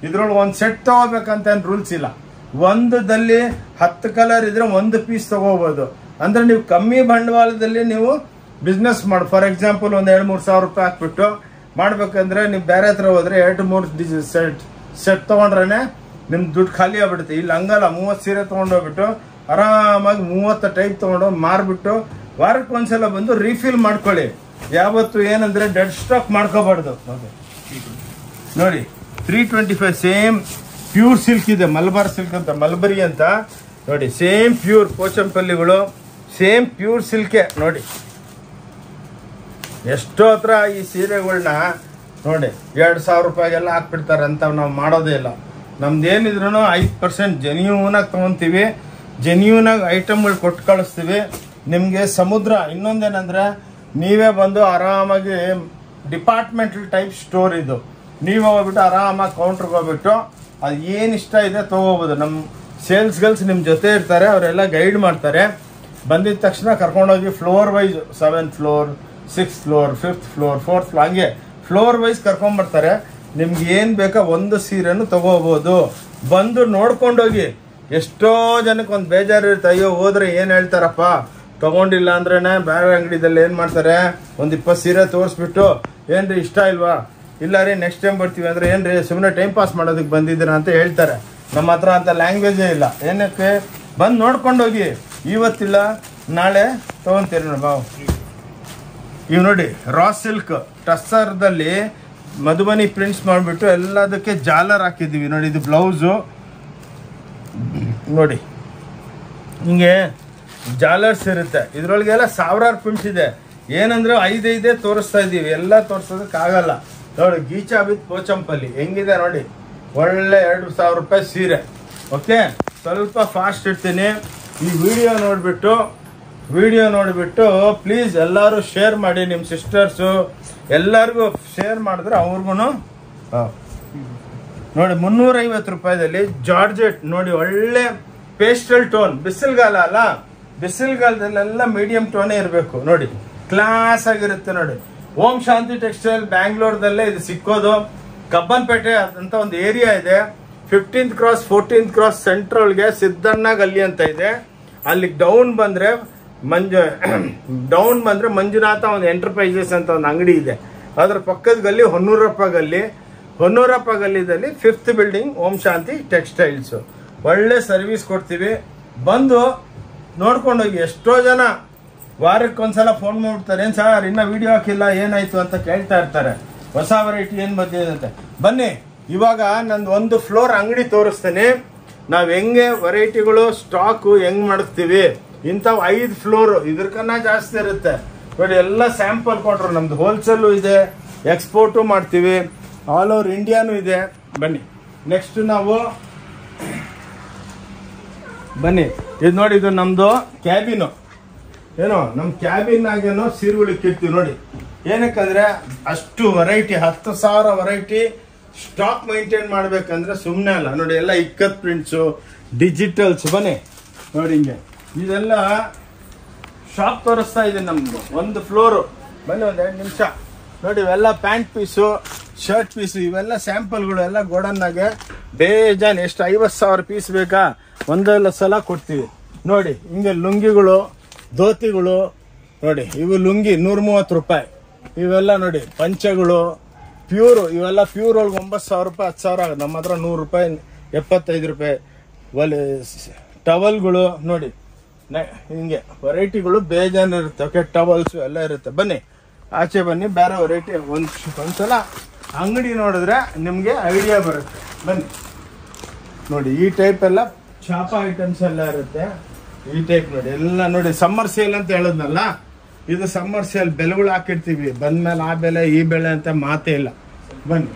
ಇದ್ರೊಳಗೆ ಒಂದು ಸೆಟ್ ತಗೋಬೇಕಂತ ಏನ್ ರೂಲ್ಸ್ ಇಲ್ಲ. ಒಂದಲ್ಲಿ 10 ಕಲರ್ ಇದ್ರೆ 1 ಪೀಸ್ ತಗೋಬಹುದು. ಅಂದ್ರೆ ನೀವು ಕಮ್ಮಿ ಬಂಡವಾಳದಲ್ಲಿ ನೀವು ಬಿಸ್ನೆಸ್ ಮಾಡಿ. ಫಾರ್ ಎಕ್ಸಾಂಪಲ್ ಒಂದು 2-3 ಸಾವಿರ ರೂಪಾಯಿ ಹಾಕ್ಬಿಟ್ಟು ಮಾಡ್ಬೇಕಂದ್ರೆ ನೀವು ಬೇರೆ ಹತ್ರ ಹೋದ್ರೆ 2-3 ಸೆಟ್ ತಗೊಂಡ್ರೆ ನಿಮ್ ದುಡ್ಡು ಖಾಲಿ ಆಗ್ಬಿಡುತ್ತೆ. ಇಲ್ಲಿ ಹಂಗಲ್ಲ, 30 ಸೀರೆ ತಗೊಂಡೋಗ್ಬಿಟ್ಟು ಆರಾಮಾಗಿ 30 ಟೈಪ್ ತಗೊಂಡೋಗಿ ಮಾರ್ಬಿಟ್ಟು ವಾರಕ್ಕೆ ಒಂದ್ಸಲ ಬಂದು ರೀಫಿಲ್ ಮಾಡ್ಕೊಳ್ಳಿ. ಯಾವತ್ತು ಏನಂದ್ರೆ ಡೆಡ್ ಸ್ಟಾಕ್ ಮಾಡ್ಕೋಬಾರ್ದು. ನೋಡಿ 325 ಸೇಮ್ ಪ್ಯೂರ್ ಸಿಲ್ಕ್ ಇದೆ, ಮಲ್ಬಾರ್ ಸಿಲ್ಕ್ ಅಂತ, ಮಲ್ಬರಿ ಅಂತ ನೋಡಿ. ಸೇಮ್ ಪ್ಯೂರ್ ಪೋಚಂಪಲ್ಲಿಗಳು, ಸೇಮ್ ಪ್ಯೂರ್ ಸಿಲ್ಕೆ ನೋಡಿ. ಎಷ್ಟೋ ಹತ್ರ ಈ ಸೀರೆಗಳನ್ನ ನೋಡಿ 2,000 ರೂಪಾಯಿಗೆಲ್ಲ ಹಾಕ್ಬಿಡ್ತಾರೆ ಅಂತ. ನಾವು ಮಾಡೋದೇ ಇಲ್ಲ. ನಮ್ದೇನಿದ್ರು 5% ಜೆನ್ಯೂನ್ ಆಗಿ ತಗೊಂತೀವಿ, ಜೆನ್ಯೂನ್ ಆಗಿ ಐಟಮ್ಗಳು ಕೊಟ್ಟು ಕಳಿಸ್ತೀವಿ ನಿಮ್ಗೆ. ಸಮುದ್ರ ಇನ್ನೊಂದೇನಂದ್ರೆ, ನೀವೇ ಬಂದು ಆರಾಮಾಗಿ ಡಿಪಾರ್ಟ್ಮೆಂಟಲ್ ಟೈಪ್ ಸ್ಟೋರ್ ಇದು. ನೀವು ಹೋಗ್ಬಿಟ್ಟು ಆರಾಮಾಗಿ ಕೌಂಟ್ರಿಗೆ ಹೋಗ್ಬಿಟ್ಟು ಅದು ಏನು ಇಷ್ಟ ಇದೆ ತಗೋಬೋದು. ನಮ್ಮ ಸೇಲ್ಸ್ ಗರ್ಲ್ಸ್ ನಿಮ್ಮ ಜೊತೆ ಇರ್ತಾರೆ, ಅವರೆಲ್ಲ ಗೈಡ್ ಮಾಡ್ತಾರೆ. ಬಂದಿದ ತಕ್ಷಣ ಕರ್ಕೊಂಡೋಗಿ floor wise 7th floor, 6th floor, 5th floor, 4th floor, ಹಂಗೆ ಫ್ಲೋರ್ ವೈಸ್ ಕರ್ಕೊಂಡ್ಬರ್ತಾರೆ. ನಿಮ್ಗೆ ಏನು ಬೇಕೋ ಒಂದು ಸೀರೆನು ತಗೋಬೋದು. ಬಂದು ನೋಡ್ಕೊಂಡೋಗಿ. ಎಷ್ಟೋ ಜನಕ್ಕೆ ಒಂದು ಬೇಜಾರು ಇರುತ್ತೆ, ಅಯ್ಯೋ ಹೋದ್ರೆ ಏನು ಹೇಳ್ತಾರಪ್ಪ, ತಗೊಂಡಿಲ್ಲ ಅಂದ್ರೇ ಬೇರೆ ಅಂಗಡಿದಲ್ಲಿ ಏನು ಮಾಡ್ತಾರೆ, ಒಂದು 20 ಸೀರೆ ತೋರಿಸ್ಬಿಟ್ಟು ಏನ್ರಿ ಇಷ್ಟ ಇಲ್ವಾ, ಇಲ್ಲ ರೀ ನೆಕ್ಸ್ಟ್ ಟೈಮ್ ಬರ್ತೀವಿ ಅಂದ್ರೆ ಏನ್ರಿ ಸುಮ್ಮನೆ ಟೈಮ್ ಪಾಸ್ ಮಾಡೋದಕ್ಕೆ ಬಂದಿದ್ದೀರಾ ಅಂತ ಹೇಳ್ತಾರೆ. ನಮ್ಮ ಹತ್ರ ಅಂತ ಲ್ಯಾಂಗ್ವೇಜೇ ಇಲ್ಲ. ಏನಕ್ಕೆ, ಬಂದು ನೋಡ್ಕೊಂಡೋಗಿ. ಇವತ್ತಿಲ್ಲ ನಾಳೆ ತಗೊಂತೀರಿ ನೋಡಿ ಬಾವು. ಇವು ನೋಡಿ ರಾ ಸಿಲ್ಕ್ ಟಸ್ಸರ್ದಲ್ಲಿ ಮಧುಬನಿ ಪ್ರಿಂಟ್ಸ್ ಮಾಡಿಬಿಟ್ಟು ಎಲ್ಲದಕ್ಕೆ ಜಾಲರ್ ಹಾಕಿದ್ದೀವಿ ನೋಡಿ. ಇದು ಬ್ಲೌಸು ನೋಡಿ, ಹಿಂಗೆ ಜಾಲರ್ಸ್ ಇರುತ್ತೆ. ಇದ್ರೊಳಗೆಲ್ಲ ಸಾವಿರಾರು ಪ್ರಿಂಟ್ಸ್ ಇದೆ. ಏನಂದ್ರೆ 5 ತೋರಿಸ್ತಾ ಇದ್ದೀವಿ, ಎಲ್ಲ ತೋರಿಸೋದಕ್ಕಾಗಲ್ಲ. ನೋಡಿ ಗೀಚಾ ವಿತ್ ಪೋಚಂಪಲ್ಲಿ ಹೆಂಗಿದೆ ನೋಡಿ, ಒಳ್ಳೆ 2,000 ರೂಪಾಯಿ ಸೀರೆ. ಓಕೆ, ಸ್ವಲ್ಪ ಫಾಸ್ಟ್ ಇರ್ತೀನಿ. ಈ ವಿಡಿಯೋ ನೋಡಿಬಿಟ್ಟು ಪ್ಲೀಸ್ ಎಲ್ಲರೂ ಶೇರ್ ಮಾಡಿ. ನಿಮ್ಮ ಸಿಸ್ಟರ್ಸು ಎಲ್ಲರಿಗೂ ಶೇರ್ ಮಾಡಿದ್ರೆ ಅವ್ರಿಗೂ ನೋಡಿ. 350 ರೂಪಾಯಿದಲ್ಲಿ ಜಾರ್ಜೆಟ್ ನೋಡಿ, ಒಳ್ಳೆ ಪೇಸ್ಟಲ್ ಟೋನ್. ಬಿಸಿಲ್ಗಾಲ ಅಲ್ಲ, ಬಿಸಿಲ್ಗಾಲದಲ್ಲೆಲ್ಲ ಮೀಡಿಯಂ ಟೋನೇ ಇರಬೇಕು ನೋಡಿ, ಕ್ಲಾಸ್ ಆಗಿರುತ್ತೆ ನೋಡಿ. ಓಂ ಶಾಂತಿ ಟೆಕ್ಸ್ಟೈಲ್ ಬ್ಯಾಂಗ್ಳೂರ್ದಲ್ಲೇ ಇದು ಸಿಕ್ಕೋದು. ಕಬ್ಬನ್ಪೇಟೆ ಅಂತ ಒಂದು ಏರಿಯಾ ಇದೆ. 15th cross 14th cross ಸೆಂಟ್ರಲ್ಗೆ Siddanna ಗಲ್ಲಿ ಅಂತ ಇದೆ. ಅಲ್ಲಿ ಡೌನ್ ಬಂದ್ರೆ ಮಂಜುನಾಥ ಒಂದು ಎಂಟರ್ಪ್ರೈಸಸ್ ಅಂತ ಒಂದು ಅಂಗಡಿ ಇದೆ. ಅದರ ಪಕ್ಕದ ಗಲ್ಲಿ ಹೊನ್ನೂರಪ್ಪ ಗಲ್ಲಿದಲ್ಲಿ 5th ಬಿಲ್ಡಿಂಗ್ ಓಂ ಶಾಂತಿ ಟೆಕ್ಸ್ಟೈಲ್ಸ್. ಒಳ್ಳೆ ಸರ್ವಿಸ್ ಕೊಡ್ತೀವಿ. ಬಂದು ನೋಡ್ಕೊಂಡೋಗಿ. ಎಷ್ಟೋ ಜನ ವಾರಕ್ಕೆ ಒಂದ್ಸಲ ಫೋನ್ ಮಾಡ್ಬಿಡ್ತಾರೆ, ಏನು ಸರ್ ಇನ್ನ ವಿಡಿಯೋ ಹಾಕಿಲ್ಲ ಏನಾಯ್ತು ಅಂತ ಕೇಳ್ತಾ ಇರ್ತಾರೆ. ಹೊಸ ವೆರೈಟಿ ಏನು ಬಂದಿದೆ ಅಂತ. ಬನ್ನಿ ಇವಾಗ ನಂದು ಒಂದು ಫ್ಲೋರ್ ಅಂಗಡಿ ತೋರಿಸ್ತೇನೆ. ನಾವು ಹೆಂಗೆ ವೆರೈಟಿಗಳು ಸ್ಟಾಕು ಹೆಂಗ್ ಮಾಡಿಸ್ತೀವಿ. ಇಂಥವು 5 ಫ್ಲೋರ್, ಇದ್ರಕನ್ನ ಜಾಸ್ತಿ ಇರುತ್ತೆ ನೋಡಿ. ಎಲ್ಲ ಸ್ಯಾಂಪಲ್ ಕೊಟ್ರು. ನಮ್ದು ಹೋಲ್ಸೇಲು ಇದೆ, ಎಕ್ಸ್ಪೋರ್ಟು ಮಾಡ್ತೀವಿ, ಆಲ್ ಓವರ್ ಇಂಡಿಯಾನು ಇದೆ. ಬನ್ನಿ ನೆಕ್ಸ್ಟ್ ನಾವು ಬನ್ನಿ. ಇದು ನೋಡಿ, ಇದು ನಮ್ದು ಕ್ಯಾಬಿನು. ಏನೋ ನಮ್ಮ ಕ್ಯಾಬಿನ್ ಆಗೇನೋ ಸೀರೆಗಳಿಗೆ ಇರ್ತೀವಿ ನೋಡಿ. ಏನಕ್ಕಂದ್ರೆ ಅಷ್ಟು ವೆರೈಟಿ, 10,000 ವೆರೈಟಿ ಸ್ಟಾಕ್ ಮೈಂಟೈನ್ ಮಾಡ್ಬೇಕಂದ್ರೆ ಸುಮ್ಮನೆ ಅಲ್ಲ ನೋಡಿ. ಎಲ್ಲ ಇಕ್ಕತ್ ಪ್ರಿಂಟ್ಸು, ಡಿಜಿಟಲ್ಸ್. ಬನ್ನಿ ನೋಡಿ ಹಿಂಗೆ ಇದೆಲ್ಲ ಶಾಪ್ ತೋರಿಸ್ತಾ ಇದೆ ನಮ್ದು. ಒಂದು ಫ್ಲೋರು. ಬನ್ನಿ ಒಂದು 2 ನಿಮಿಷ ನೋಡಿ ಇವೆಲ್ಲ ಪ್ಯಾಂಟ್ ಪೀಸು, ಶರ್ಟ್ ಪೀಸು, ಇವೆಲ್ಲ ಸ್ಯಾಂಪಲ್ಗಳು ಎಲ್ಲ ಗೋಡನ್ನಾಗೆ ಬೇಜಾನ್ ಎಷ್ಟು 50,000 ಪೀಸ್ ಬೇಕಾ ಒಂದೆಲ್ಲ ಸಲ ಕೊಡ್ತೀವಿ. ನೋಡಿ ಹಿಂಗೆ ಲುಂಗಿಗಳು, ಧೋತಿಗಳು ನೋಡಿ, ಇವು ಲುಂಗಿ 130 ರೂಪಾಯಿ. ಇವೆಲ್ಲ ನೋಡಿ ಪಂಚಗಳು ಪ್ಯೂರು, ಇವೆಲ್ಲ ಪ್ಯೂರ್ ಒಳಗೆ 9,000 ರೂಪಾಯಿ 10,000 ಆಗುತ್ತೆ. ನಮ್ಮ ಹತ್ರ 100 ರೂಪಾಯಿ 75 ರೂಪಾಯಿ. ಒಲೆ ಟವಲ್ಗಳು ನೋಡಿ ಹಿಂಗೆ ವೆರೈಟಿಗಳು ಬೇಜಾನ್ ಇರುತ್ತೆ. ಓಕೆ, ಟವಲ್ಸು ಎಲ್ಲ ಇರುತ್ತೆ. ಬನ್ನಿ ಆಚೆ ಬನ್ನಿ, ಬೇರೆ ವೆರೈಟಿ ಒಂದ್ಸಲ ಅಂಗಡಿ ನೋಡಿದ್ರೆ ನಿಮಗೆ ಐಡಿಯಾ ಬರುತ್ತೆ. ಬನ್ನಿ ನೋಡಿ, ಈ ಟೈಪ್ ಎಲ್ಲ ಚಾಪ ಐಟಮ್ಸ್ ಎಲ್ಲ ಇರುತ್ತೆ. ಈ ಟೈಪ್ ನೋಡಿ ಎಲ್ಲ ನೋಡಿ, ಸಮ್ಮರ್ ಸೇಲ್ ಅಂತ ಹೇಳದ್ನಲ್ಲ, ಇದು ಸಮ್ಮರ್ ಸೇಲ್. ಬೆಲೆಗಳು ಹಾಕಿರ್ತೀವಿ, ಬಂದ್ಮೇಲೆ ಆ ಬೆಲೆ ಈ ಬೆಲೆ ಅಂತ ಮಾತೇ ಇಲ್ಲ. ಬನ್ನಿ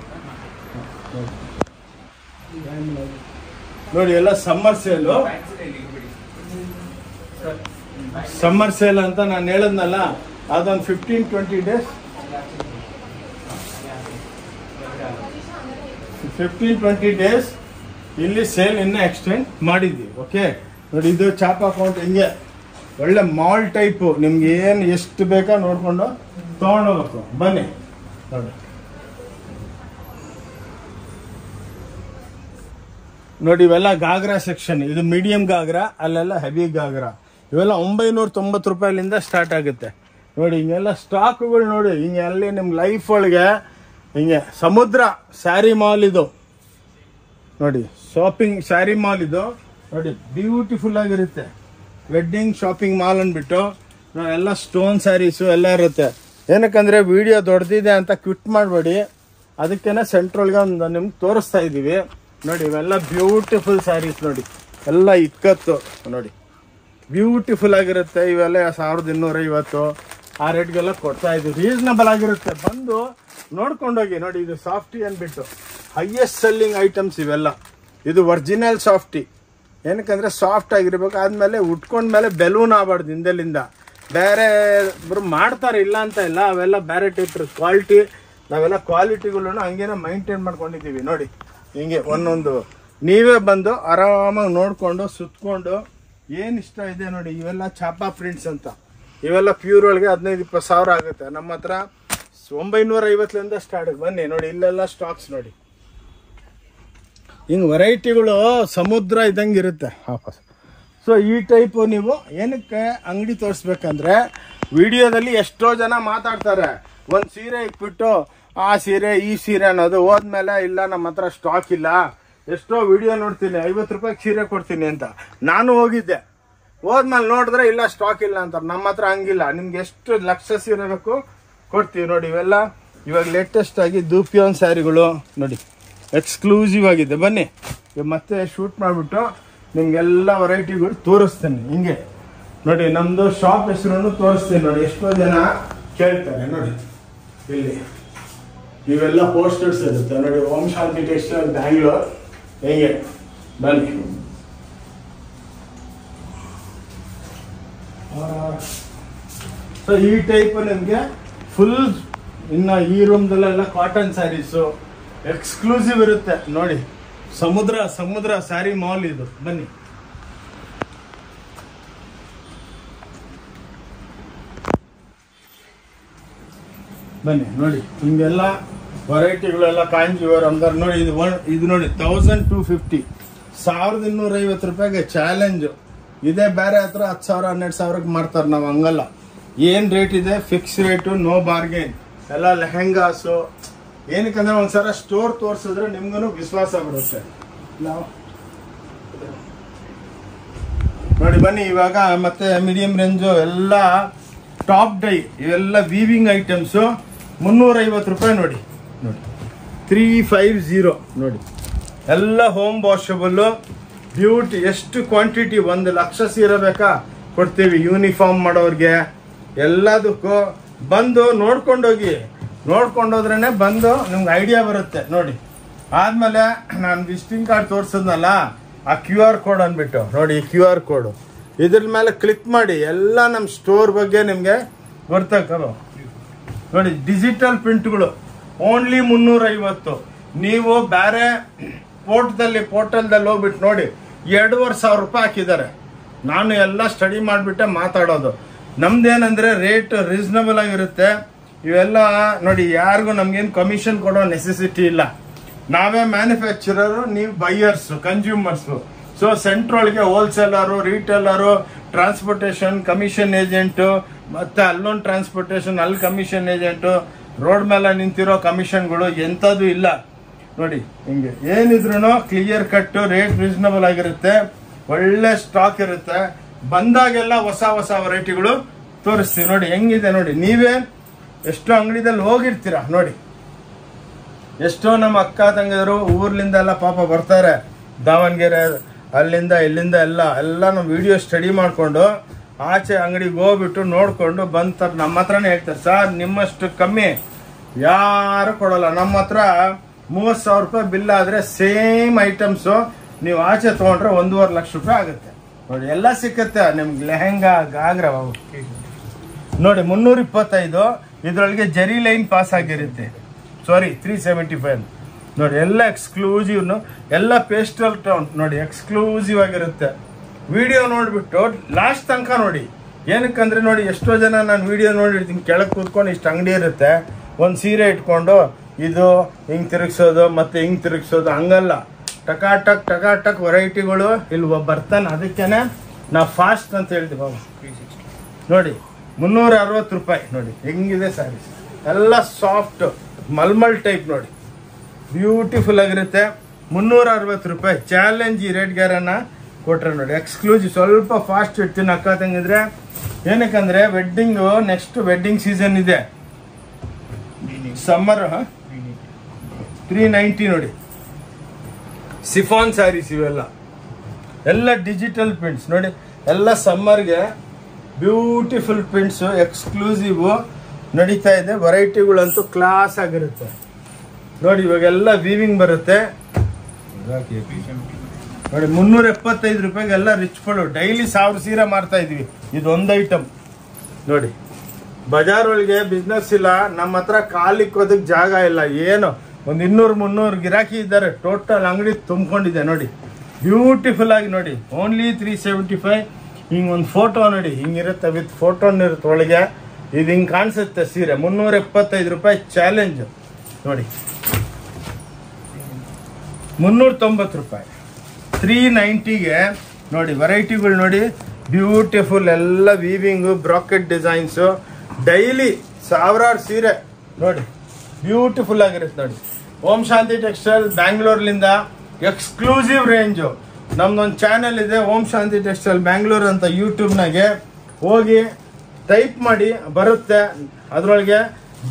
ನೋಡಿ ಎಲ್ಲ ಸಮ್ಮರ್ ಸೇಲು. ಸಮ್ಮರ್ ಸೇಲ್ ಅಂತ ನಾನು ಹೇಳದ್ನಲ್ಲ, ಅದೊಂದು 15-20 ಡೇಸ್ 15-20 ಡೇಸ್ ಇಲ್ಲಿ ಸೇಲ್ ಇನ್ನೂ ಎಕ್ಸ್ಟೆಂಡ್ ಮಾಡಿದ್ವಿ. ಓಕೆ ನೋಡಿ, ಇದು ಚಾಪ್ ಅಕೌಂಟ್ ಹಿಂಗೆ ಒಳ್ಳೆ ಮಾಲ್ ಟೈಪು. ನಿಮ್ಗೆ ಏನು ಎಷ್ಟು ಬೇಕಾ ನೋಡ್ಕೊಂಡು ತಗೊಂಡೋಗ್ಬೇಕು. ಬನ್ನಿ ನೋಡಿ ನೋಡಿ, ಇವೆಲ್ಲ ಗಾಗ್ರಾ ಸೆಕ್ಷನ್. ಇದು ಮೀಡಿಯಂ ಗಾಗ್ರಾ, ಅಲ್ಲೆಲ್ಲ ಹೆವಿ ಗಾಗ್ರಾ. ಇವೆಲ್ಲ 990 ರೂಪಾಯಿಲಿಂದ ಸ್ಟಾರ್ಟ್ ಆಗುತ್ತೆ. ನೋಡಿ ಹಿಂಗೆಲ್ಲ ಸ್ಟಾಕ್ಗಳು ನೋಡಿ, ಹಿಂಗೆ ಅಲ್ಲಿ ನಿಮ್ಮ ಲೈಫ್ ಒಳಗೆ ಹಿಂಗೆ ಸಮುದ್ರ ಸ್ಯಾರಿ ಮಾಲ್ ಇದು ನೋಡಿ, ಶಾಪಿಂಗ್ ಸ್ಯಾರಿ ಮಾಲ್ ಇದು ನೋಡಿ, ಬ್ಯೂಟಿಫುಲ್ ಆಗಿರುತ್ತೆ. ವೆಡ್ಡಿಂಗ್ ಶಾಪಿಂಗ್ ಮಾಲ್ ಅಂದ್ಬಿಟ್ಟು ಎಲ್ಲ ಸ್ಟೋನ್ ಸ್ಯಾರೀಸು ಎಲ್ಲ ಇರುತ್ತೆ. ಏನಕ್ಕಂದ್ರೆ ವಿಡಿಯೋ ದೊಡ್ಡದಿದೆ ಅಂತ ಕ್ವಿಟ್ ಮಾಡಬೇಡಿ, ಅದಕ್ಕೇನೆ ಸೆಂಟ್ರಲ್ಗೆ ಒಂದು ನಿಮ್ಗೆ ತೋರಿಸ್ತಾ ಇದ್ದೀವಿ. ನೋಡಿ ಇವೆಲ್ಲ ಬ್ಯೂಟಿಫುಲ್ ಸ್ಯಾರೀಸ್ ನೋಡಿ, ಎಲ್ಲ ಇಕ್ಕತ್ತು ನೋಡಿ, ಬ್ಯೂಟಿಫುಲ್ ಆಗಿರುತ್ತೆ. ಇವೆಲ್ಲ 1250 ಆ ರೇಟ್ಗೆಲ್ಲ ಕೊಡ್ತಾ ಇದ್ದೀವಿ. ರೀಸನಬಲ್ ಆಗಿರುತ್ತೆ, ಬಂದು ನೋಡ್ಕೊಂಡೋಗಿ. ನೋಡಿ ಇದು ಸಾಫ್ಟಿ ಅಂದ್ಬಿಟ್ಟು ಹೈಯೆಸ್ಟ್ ಸೆಲ್ಲಿಂಗ್ ಐಟಮ್ಸ್ ಇವೆಲ್ಲ. ಇದು ಒರಿಜಿನಲ್ ಸಾಫ್ಟಿ, ಏನಕ್ಕಂದ್ರೆ ಸಾಫ್ಟ್ ಆಗಿರ್ಬೇಕು. ಆದ್ಮೇಲೆ ಉಟ್ಕೊಂಡ್ಮೇಲೆ ಬೆಲೂನ್ ಆಗಬಾರ್ದು ಹಿಂದೆಲಿಂದ. ಬೇರೆ ಮಾಡ್ತಾರೆ, ಇಲ್ಲ ಅಂತ ಇಲ್ಲ, ಅವೆಲ್ಲ ಬೇರೆ ಟೈಪ್ ಕ್ವಾಲಿಟಿ. ನಾವೆಲ್ಲ ಕ್ವಾಲಿಟಿಗಳನ್ನು ಹಂಗೇನೆ ಮೈಂಟೈನ್ ಮಾಡ್ಕೊಂಡಿದ್ದೀವಿ. ನೋಡಿ ಹಿಂಗೆ ಒಂದೊಂದು ನೀವೇ ಬಂದು ಆರಾಮಾಗಿ ನೋಡ್ಕೊಂಡು ಸುತ್ಕೊಂಡು ಏನು ಇಷ್ಟ ಇದೆ ನೋಡಿ. ಇವೆಲ್ಲ ಚಾಪಾ ಪ್ರಿಂಟ್ಸ್ ಅಂತ, ಇವೆಲ್ಲ ಪ್ಯೂರ್ ಒಳಗೆ 15-20 ಸಾವಿರ ಆಗುತ್ತೆ. ನಮ್ಮ ಹತ್ರ 950ಲಿಂದ ಸ್ಟಾರ್ಟ್. ಬನ್ನಿ ನೋಡಿ, ಇಲ್ಲೆಲ್ಲ ಸ್ಟಾಕ್ಸ್ ನೋಡಿ, ಹಿಂಗೆ ವೆರೈಟಿಗಳು ಸಮುದ್ರ ಇದ್ದಂಗೆ ಇರುತ್ತೆ ವಾಪಸ್. ಸೊ ಈ ಟೈಪು ನೀವು ಏನಕ್ಕೆ ಅಂಗಡಿ ತೋರಿಸ್ಬೇಕಂದ್ರೆ, ವಿಡಿಯೋದಲ್ಲಿ ಎಷ್ಟೋ ಜನ ಮಾತಾಡ್ತಾರೆ, ಒಂದು ಸೀರೆ ಇಟ್ಬಿಟ್ಟು ಆ ಸೀರೆ ಈ ಸೀರೆ ಅನ್ನೋದು, ಹೋದ್ಮೇಲೆ ಇಲ್ಲ ನಮ್ಮ ಹತ್ರ ಸ್ಟಾಕ್ ಇಲ್ಲ. ಎಷ್ಟೋ ವಿಡಿಯೋ ನೋಡ್ತೀನಿ, 50 ರೂಪಾಯಿಗೆ ಸೀರೆ ಕೊಡ್ತೀನಿ ಅಂತ. ನಾನು ಹೋಗಿದ್ದೆ, ಹೋದ್ಮೇಲೆ ನೋಡಿದ್ರೆ ಇಲ್ಲ ಸ್ಟಾಕ್ ಇಲ್ಲ ಅಂತಾರೆ. ನಮ್ಮ ಹತ್ರ ಹಂಗಿಲ್ಲ, ನಿಮ್ಗೆ ಎಷ್ಟು ಲಕ್ಷ ಸೀರೆ ಬೇಕು ಕೊಡ್ತೀವಿ. ನೋಡಿ ಇವೆಲ್ಲ ಇವಾಗ ಲೇಟೆಸ್ಟ್ ಆಗಿ ದೂಪಿಯೋನ್ ಸ್ಯಾರಿಗಳು ನೋಡಿ, ಎಕ್ಸ್ಕ್ಲೂಸಿವ್ ಆಗಿದೆ. ಬನ್ನಿ ಮತ್ತೆ ಶೂಟ್ ಮಾಡಿಬಿಟ್ಟು ನಿಮ್ಗೆಲ್ಲ ವೆರೈಟಿಗಳು ತೋರಿಸ್ತೇನೆ. ಹಿಂಗೆ ನೋಡಿ, ನಮ್ಮದು ಶಾಪ್ ಹೆಸರನ್ನು ತೋರಿಸ್ತೀನಿ ನೋಡಿ. ಎಷ್ಟೋ ಜನ ಕೇಳ್ತಾರೆ ನೋಡಿ, ಇಲ್ಲಿ ಇವೆಲ್ಲ ಪೋಸ್ಟರ್ಸ್ ಇರುತ್ತೆ ನೋಡಿ, ಓಂ ಶಾಂತಿ ಟೆಕ್ಸ್ಟೈಲ್ ಬ್ಯಾಂಗ್ಳೂರ್. ಹೇಗೆ ಬನ್ನಿ, ಸೊ ಈ ಟೈಪ್ ನಿಮಗೆ ಫುಲ್. ಇನ್ನು ಈ ರೂಮ್ದಲ್ಲೆಲ್ಲ ಕಾಟನ್ ಸ್ಯಾರೀಸು ಎಕ್ಸ್ಕ್ಲೂಸಿವ್ ಇರುತ್ತೆ ನೋಡಿ. ಸಮುದ್ರ ಸ್ಯಾರಿ ಮಾಲ್ ಇದು. ಬನ್ನಿ ಬನ್ನಿ ನೋಡಿ, ಹಿಂಗೆಲ್ಲ ವೆರೈಟಿಗಳೆಲ್ಲ ಕಾಂಜೀವರ್ ಅಂದಾರ ನೋಡಿ. ಇದು ನೋಡಿ 1250, 1250 ರೂಪಾಯಿಗೆ ಚಾಲೆಂಜು. ಇದೇ ಬೇರೆ ಹತ್ರ 10,000-12,000ಕ್ಕೆ ಮಾಡ್ತಾರೆ. ನಾವು ಹಂಗಲ್ಲ, ಏನ್ ರೇಟ್ ಇದೆ ಫಿಕ್ಸ್ ರೇಟು, ನೋ ಬಾರ್ಗೇನ್. ಎಲ್ಲ ಲೆಹೆಂಗಾಸು. ಏನಕ್ಕಂದ್ರೆ ಒಂದ್ಸಲ ಸ್ಟೋರ್ ತೋರಿಸಿದ್ರೆ ನಿಮ್ಗೂ ವಿಶ್ವಾಸ ಬರುತ್ತೆ. ನಾವು ನೋಡಿ ಬನ್ನಿ, ಇವಾಗ ಮತ್ತೆ ಮೀಡಿಯಂ ರೇಂಜು ಎಲ್ಲ ಟಾಪ್ ಡೈ, ಇವೆಲ್ಲ ವೀವಿಂಗ್ ಐಟಮ್ಸು 350 ರೂಪಾಯಿ ನೋಡಿ. 350 ನೋಡಿ, ಎಲ್ಲ ಹೋಮ್ ವಾಷಬಲ್ಲು ಬ್ಯೂಟಿ. ಎಷ್ಟು ಕ್ವಾಂಟಿಟಿ, 1 ಲಕ್ಷ ಸೀರೆ ಬೇಕಾ ಕೊಡ್ತೀವಿ. ಯೂನಿಫಾರ್ಮ್ ಮಾಡೋರ್ಗೆ ಎಲ್ಲದಕ್ಕೂ ಬಂದು ನೋಡ್ಕೊಂಡೋಗಿ. ನೋಡ್ಕೊಂಡೋದ್ರೇ ಬಂದು ನಿಮ್ಗೆ ಐಡಿಯಾ ಬರುತ್ತೆ ನೋಡಿ. ಆದ್ಮೇಲೆ ನಾನು ವಿಸಿಟಿಂಗ್ ಕಾರ್ಡ್ ತೋರಿಸಿದ್ನಲ್ಲ, ಆ QR ಕೋಡ್ ಅಂದ್ಬಿಟ್ಟು ನೋಡಿ, ಈ QR ಕೋಡು ಇದ್ರ ಮೇಲೆ ಕ್ಲಿಕ್ ಮಾಡಿ ಎಲ್ಲ ನಮ್ಮ ಸ್ಟೋರ್ ಬಗ್ಗೆ ನಿಮಗೆ ಗೊತ್ತಾಗ್ತವೆ ನೋಡಿ. ಡಿಜಿಟಲ್ ಪ್ರಿಂಟ್ಗಳು ಓನ್ಲಿ 350. ನೀವು ಬೇರೆ ಪೋರ್ಟಲ್ದಲ್ಲಿ ಹೋಗ್ಬಿಟ್ಟು ನೋಡಿ, 2,500 ರೂಪಾಯಿ ಹಾಕಿದ್ದಾರೆ. ನಾನು ಎಲ್ಲ ಸ್ಟಡಿ ಮಾಡಿಬಿಟ್ಟೆ ಮಾತಾಡೋದು. ನಮ್ದೇನಂದ್ರೆ ರೇಟ್ ರೀಸನಬಲ್ ಆಗಿರುತ್ತೆ. ಇವೆಲ್ಲ ನೋಡಿ, ಯಾರಿಗೂ ನಮ್ಗೇನು ಕಮಿಷನ್ ಕೊಡೋ ನೆಸೆಸಿಟಿ ಇಲ್ಲ. ನಾವೇ ಮ್ಯಾನುಫ್ಯಾಕ್ಚರರು, ನೀವು ಬೈಯರ್ಸ್, ಕನ್ಸ್ಯೂಮರ್ಸು. ಸೊ ಸೆಂಟ್ರೊಳಗೆ wholesaler, retailer, transportation, commission agent, ಮತ್ತೆ ಅಲ್ಲೊಂದು ಟ್ರಾನ್ಸ್ಪೋರ್ಟೇಷನ್, ಅಲ್ಲಿ ಕಮಿಷನ್ ಏಜೆಂಟು, ರೋಡ್ ಮೇಲೆ ನಿಂತಿರೋ ಕಮಿಷನ್ಗಳು ಎಂಥದ್ದು ಇಲ್ಲ ನೋಡಿ. ಹಿಂಗೆ ಏನಿದ್ರು ಕ್ಲಿಯರ್ ಕಟ್, ರೇಟ್ ರೀಸನಬಲ್ ಆಗಿರುತ್ತೆ, ಒಳ್ಳೆ ಸ್ಟಾಕ್ ಇರುತ್ತೆ. ಬಂದಾಗೆಲ್ಲ ಹೊಸ ಹೊಸ ವೆರೈಟಿಗಳು ತೋರಿಸ್ತೀವಿ ನೋಡಿ. ಹೆಂಗಿದೆ ನೋಡಿ, ನೀವೇ ಎಷ್ಟೋ ಅಂಗಡಿದಲ್ಲಿ ಹೋಗಿರ್ತೀರಾ ನೋಡಿ. ಎಷ್ಟೋ ನಮ್ಮ ಅಕ್ಕ ತಂಗಿಯರು ಊರ್ಲಿಂದ ಎಲ್ಲ ಪಾಪ ಬರ್ತಾರೆ, ದಾವಣಗೆರೆ ಅಲ್ಲಿಂದ ಇಲ್ಲಿಂದ ಎಲ್ಲ ನಮ್ಮ ವಿಡಿಯೋ ಸ್ಟಡಿ ಮಾಡಿಕೊಂಡು ಆಚೆ ಅಂಗಡಿಗೆ ಹೋಗ್ಬಿಟ್ಟು ನೋಡಿಕೊಂಡು ಬಂತಾರೆ. ನಮ್ಮ ಹತ್ರನೇ ಹೇಳ್ತಾರೆ, ಸರ್ ನಿಮ್ಮಷ್ಟು ಕಮ್ಮಿ ಯಾರು ಕೊಡೋಲ್ಲ. ನಮ್ಮ ಹತ್ರ 30,000 ರೂಪಾಯಿ ಬಿಲ್ ಆದರೆ ಸೇಮ್ ಐಟಮ್ಸು ನೀವು ಆಚೆ ತೊಗೊಂಡ್ರೆ 1.5 ಲಕ್ಷ ರೂಪಾಯಿ ಆಗುತ್ತೆ ನೋಡಿ. ಎಲ್ಲ ಸಿಕ್ಕತ್ತೆ ನಿಮ್ಗೆ, ಲೆಹೆಂಗಾ, ಗಾಗ್ರ ನೋಡಿ. 325 ಇದರೊಳಗೆ ಜರಿ ಲೈನ್ ಪಾಸ್ ಆಗಿರುತ್ತೆ. ಸಾರಿ 375 ನೋಡಿ. ಎಲ್ಲ ಎಕ್ಸ್ಕ್ಲೂಸಿವ್, ಎಲ್ಲ ಪೇಸ್ಟಲ್ ಟೋನ್ ನೋಡಿ, ಎಕ್ಸ್ಕ್ಲೂಸಿವ್ ಆಗಿರುತ್ತೆ. ವಿಡಿಯೋ ನೋಡಿಬಿಟ್ಟು ಲಾಸ್ಟ್ ತನಕ ನೋಡಿ. ಏನಕ್ಕಂದ್ರೆ ನೋಡಿ, ಎಷ್ಟೋ ಜನ ನಾನು ವಿಡಿಯೋ ನೋಡಿರ್ತೀನಿ, ಕೆಳಗೆ ಕೂತ್ಕೊಂಡು ಇಷ್ಟು ಅಂಗಡಿ ಇರುತ್ತೆ, ಒಂದು ಸೀರೆ ಇಟ್ಕೊಂಡು ಇದು ಹಿಂಗೆ ತಿರುಗಿಸೋದು ಮತ್ತೆ ಹಿಂಗೆ ತಿರುಗಿಸೋದು, ಹಂಗಲ್ಲ. ಟಕಾಟಕ್ ವೆರೈಟಿಗಳು ಇಲ್ಲಿ ಬರ್ತಾನೆ. ಅದಕ್ಕೇನೆ ನಾವು ಫಾಸ್ಟ್ ಅಂತ ಹೇಳ್ತೀವಿ ಬಾಬಾ. ನೋಡಿ 360 ರೂಪಾಯಿ ನೋಡಿ, ಹೆಂಗಿದೆ ಸ್ಯಾರೀಸ್ ಎಲ್ಲ ಸಾಫ್ಟ್ ಮಲ್ಮಲ್ ಟೈಪ್ ನೋಡಿ, ಬ್ಯೂಟಿಫುಲ್ ಆಗಿರುತ್ತೆ. 360 ರೂಪಾಯಿ ಚಾಲೆಂಜ್. ಈ ರೇಟ್ ಗ್ಯಾರನ್ನ ಕೊಟ್ರೆ ನೋಡಿ, ಎಕ್ಸ್ಕ್ಲೂಸಿವ್. ಸ್ವಲ್ಪ ಫಾಸ್ಟ್ ಇಡ್ತೀನಿ ಅಕ್ಕ ತಂಗಿದ್ರೆ, ಏನಕ್ಕಂದ್ರೆ ವೆಡ್ಡಿಂಗು, ನೆಕ್ಸ್ಟ್ ವೆಡ್ಡಿಂಗ್ ಸೀಸನ್ ಇದೆ, ಸಮ್ಮರ್. 390 ನೋಡಿ, ಸಿಫಾನ್ ಸ್ಯಾರೀಸ್ ಇವೆಲ್ಲ, ಎಲ್ಲ ಡಿಜಿಟಲ್ ಪ್ರಿಂಟ್ಸ್ ನೋಡಿ, ಎಲ್ಲ ಸಮ್ಮರ್ಗೆ ಬ್ಯೂಟಿಫುಲ್ ಪ್ರಿಂಟ್ಸು, ಎಕ್ಸ್ಕ್ಲೂಸಿವ್ ನಡೀತಾ ಇದೆ. ವೆರೈಟಿಗಳಂತೂ ಕ್ಲಾಸ್ ಆಗಿರುತ್ತೆ ನೋಡಿ. ಇವಾಗೆಲ್ಲ ವೀವಿಂಗ್ ಬರುತ್ತೆ ನೋಡಿ. 375 ರೂಪಾಯಿಗೆಲ್ಲ ರಿಚ್ ಪಡು. ಡೈಲಿ 1000 ಸೀರೆ ಮಾರ್ತಾ ಇದೀವಿ, ಇದೊಂದು ಐಟಮ್ ನೋಡಿ. ಬಜಾರ್ ಒಳಗೆ ಬಿಸ್ನೆಸ್ ಇಲ್ಲ, ನಮ್ಮ ಹತ್ರ ಕಾಲಿಕ್ಕೋದಕ್ಕೆ ಜಾಗ ಇಲ್ಲ. ಏನು ಒಂದು 200-300 ಗಿರಾಕಿ ಇದ್ದಾರೆ, ಟೋಟಲ್ ಅಂಗಡಿ ತುಂಬಿಕೊಂಡಿದೆ ನೋಡಿ. ಬ್ಯೂಟಿಫುಲ್ ಆಗಿ ನೋಡಿ, ಓನ್ಲಿ 375. ಹಿಂಗೆ ಒಂದು ಫೋಟೋ ನೋಡಿ, ಹಿಂಗಿರುತ್ತೆ, ವಿತ್ ಫೋಟೋನ್ ಇರುತ್ತೆ ಒಳಗೆ. ಇದು ಹಿಂಗೆ ಕಾಣಿಸುತ್ತೆ ಸೀರೆ. 375 ರೂಪಾಯಿ ಚಾಲೆಂಜ್ ನೋಡಿ. 390 ರೂಪಾಯಿ 390ಗೆ ನೋಡಿ. ವೆರೈಟಿಗಳು ನೋಡಿ, ಬ್ಯೂಟಿಫುಲ್, ಎಲ್ಲ ವೀವಿಂಗು, ಬ್ರಾಕೆಟ್ ಡಿಸೈನ್ಸು, ಡೈಲಿ 1000 ಸೀರೆ ನೋಡಿ, ಬ್ಯೂಟಿಫುಲ್ ಆಗಿರುತ್ತೆ ನೋಡಿ. ಓಂ ಶಾಂತಿ ಟೆಕ್ಸ್ಟೈಲ್ ಬ್ಯಾಂಗ್ಳೂರ್ಲಿಂದ ಎಕ್ಸ್ಕ್ಲೂಸಿವ್ ರೇಂಜು. ನಮ್ದೊಂದು ಚಾನೆಲ್ ಇದೆ, ಓಂ ಶಾಂತಿ ಟೆಕ್ಸ್ಟೈಲ್ ಬ್ಯಾಂಗ್ಳೂರ್ ಅಂತ. ಯೂಟ್ಯೂಬ್ನಾಗೆ ಹೋಗಿ ಟೈಪ್ ಮಾಡಿ ಬರುತ್ತೆ. ಅದರೊಳಗೆ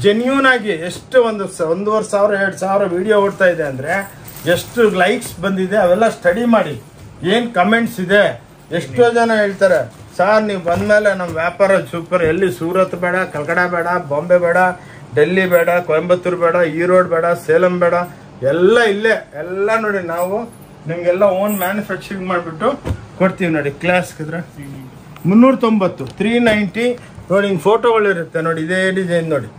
ಜೆನ್ಯೂನ್ ಆಗಿ ಎಷ್ಟು 1,500 2,000 ವಿಡಿಯೋ ಓಡ್ತಾ ಇದೆ ಅಂದರೆ, ಎಷ್ಟು ಲೈಕ್ಸ್ ಬಂದಿದೆ ಅವೆಲ್ಲ ಸ್ಟಡಿ ಮಾಡಿ, ಏನು ಕಮೆಂಟ್ಸ್ ಇದೆ. ಎಷ್ಟೋ ಜನ ಹೇಳ್ತಾರೆ, ಸರ್ ನೀವು ಬಂದಮೇಲೆ ನಮ್ಮ ವ್ಯಾಪಾರ ಸೂಪರ್, ಎಲ್ಲಿ ಸೂರತ್ ಬೇಡ, ಕಲ್ಕಡ ಬೇಡ, ಬಾಂಬೆ ಬೇಡ, ಡೆಲ್ಲಿ ಬೇಡ, ಕೊಯಂಬತ್ತೂರು ಬೇಡ, ಈರೋಡ್ ಬೇಡ, ಸೇಲಂ ಬೇಡ, ಎಲ್ಲ ಇಲ್ಲೇ ಎಲ್ಲ ನೋಡಿ. ನಾವು ನಿಮಗೆಲ್ಲ ಓನ್ ಮ್ಯಾನುಫ್ಯಾಕ್ಚರಿಂಗ್ ಮಾಡಿಬಿಟ್ಟು ಕೊಡ್ತೀವಿ ನೋಡಿ. ಕ್ಲಾಸ್ ಇದ್ರೆ 390 390 ನೋಡಿ. ಹಿಂಗೆ ಫೋಟೋಗಳಿರುತ್ತೆ ನೋಡಿ, ಇದೇ ಡಿಸೈನ್ ನೋಡಿ.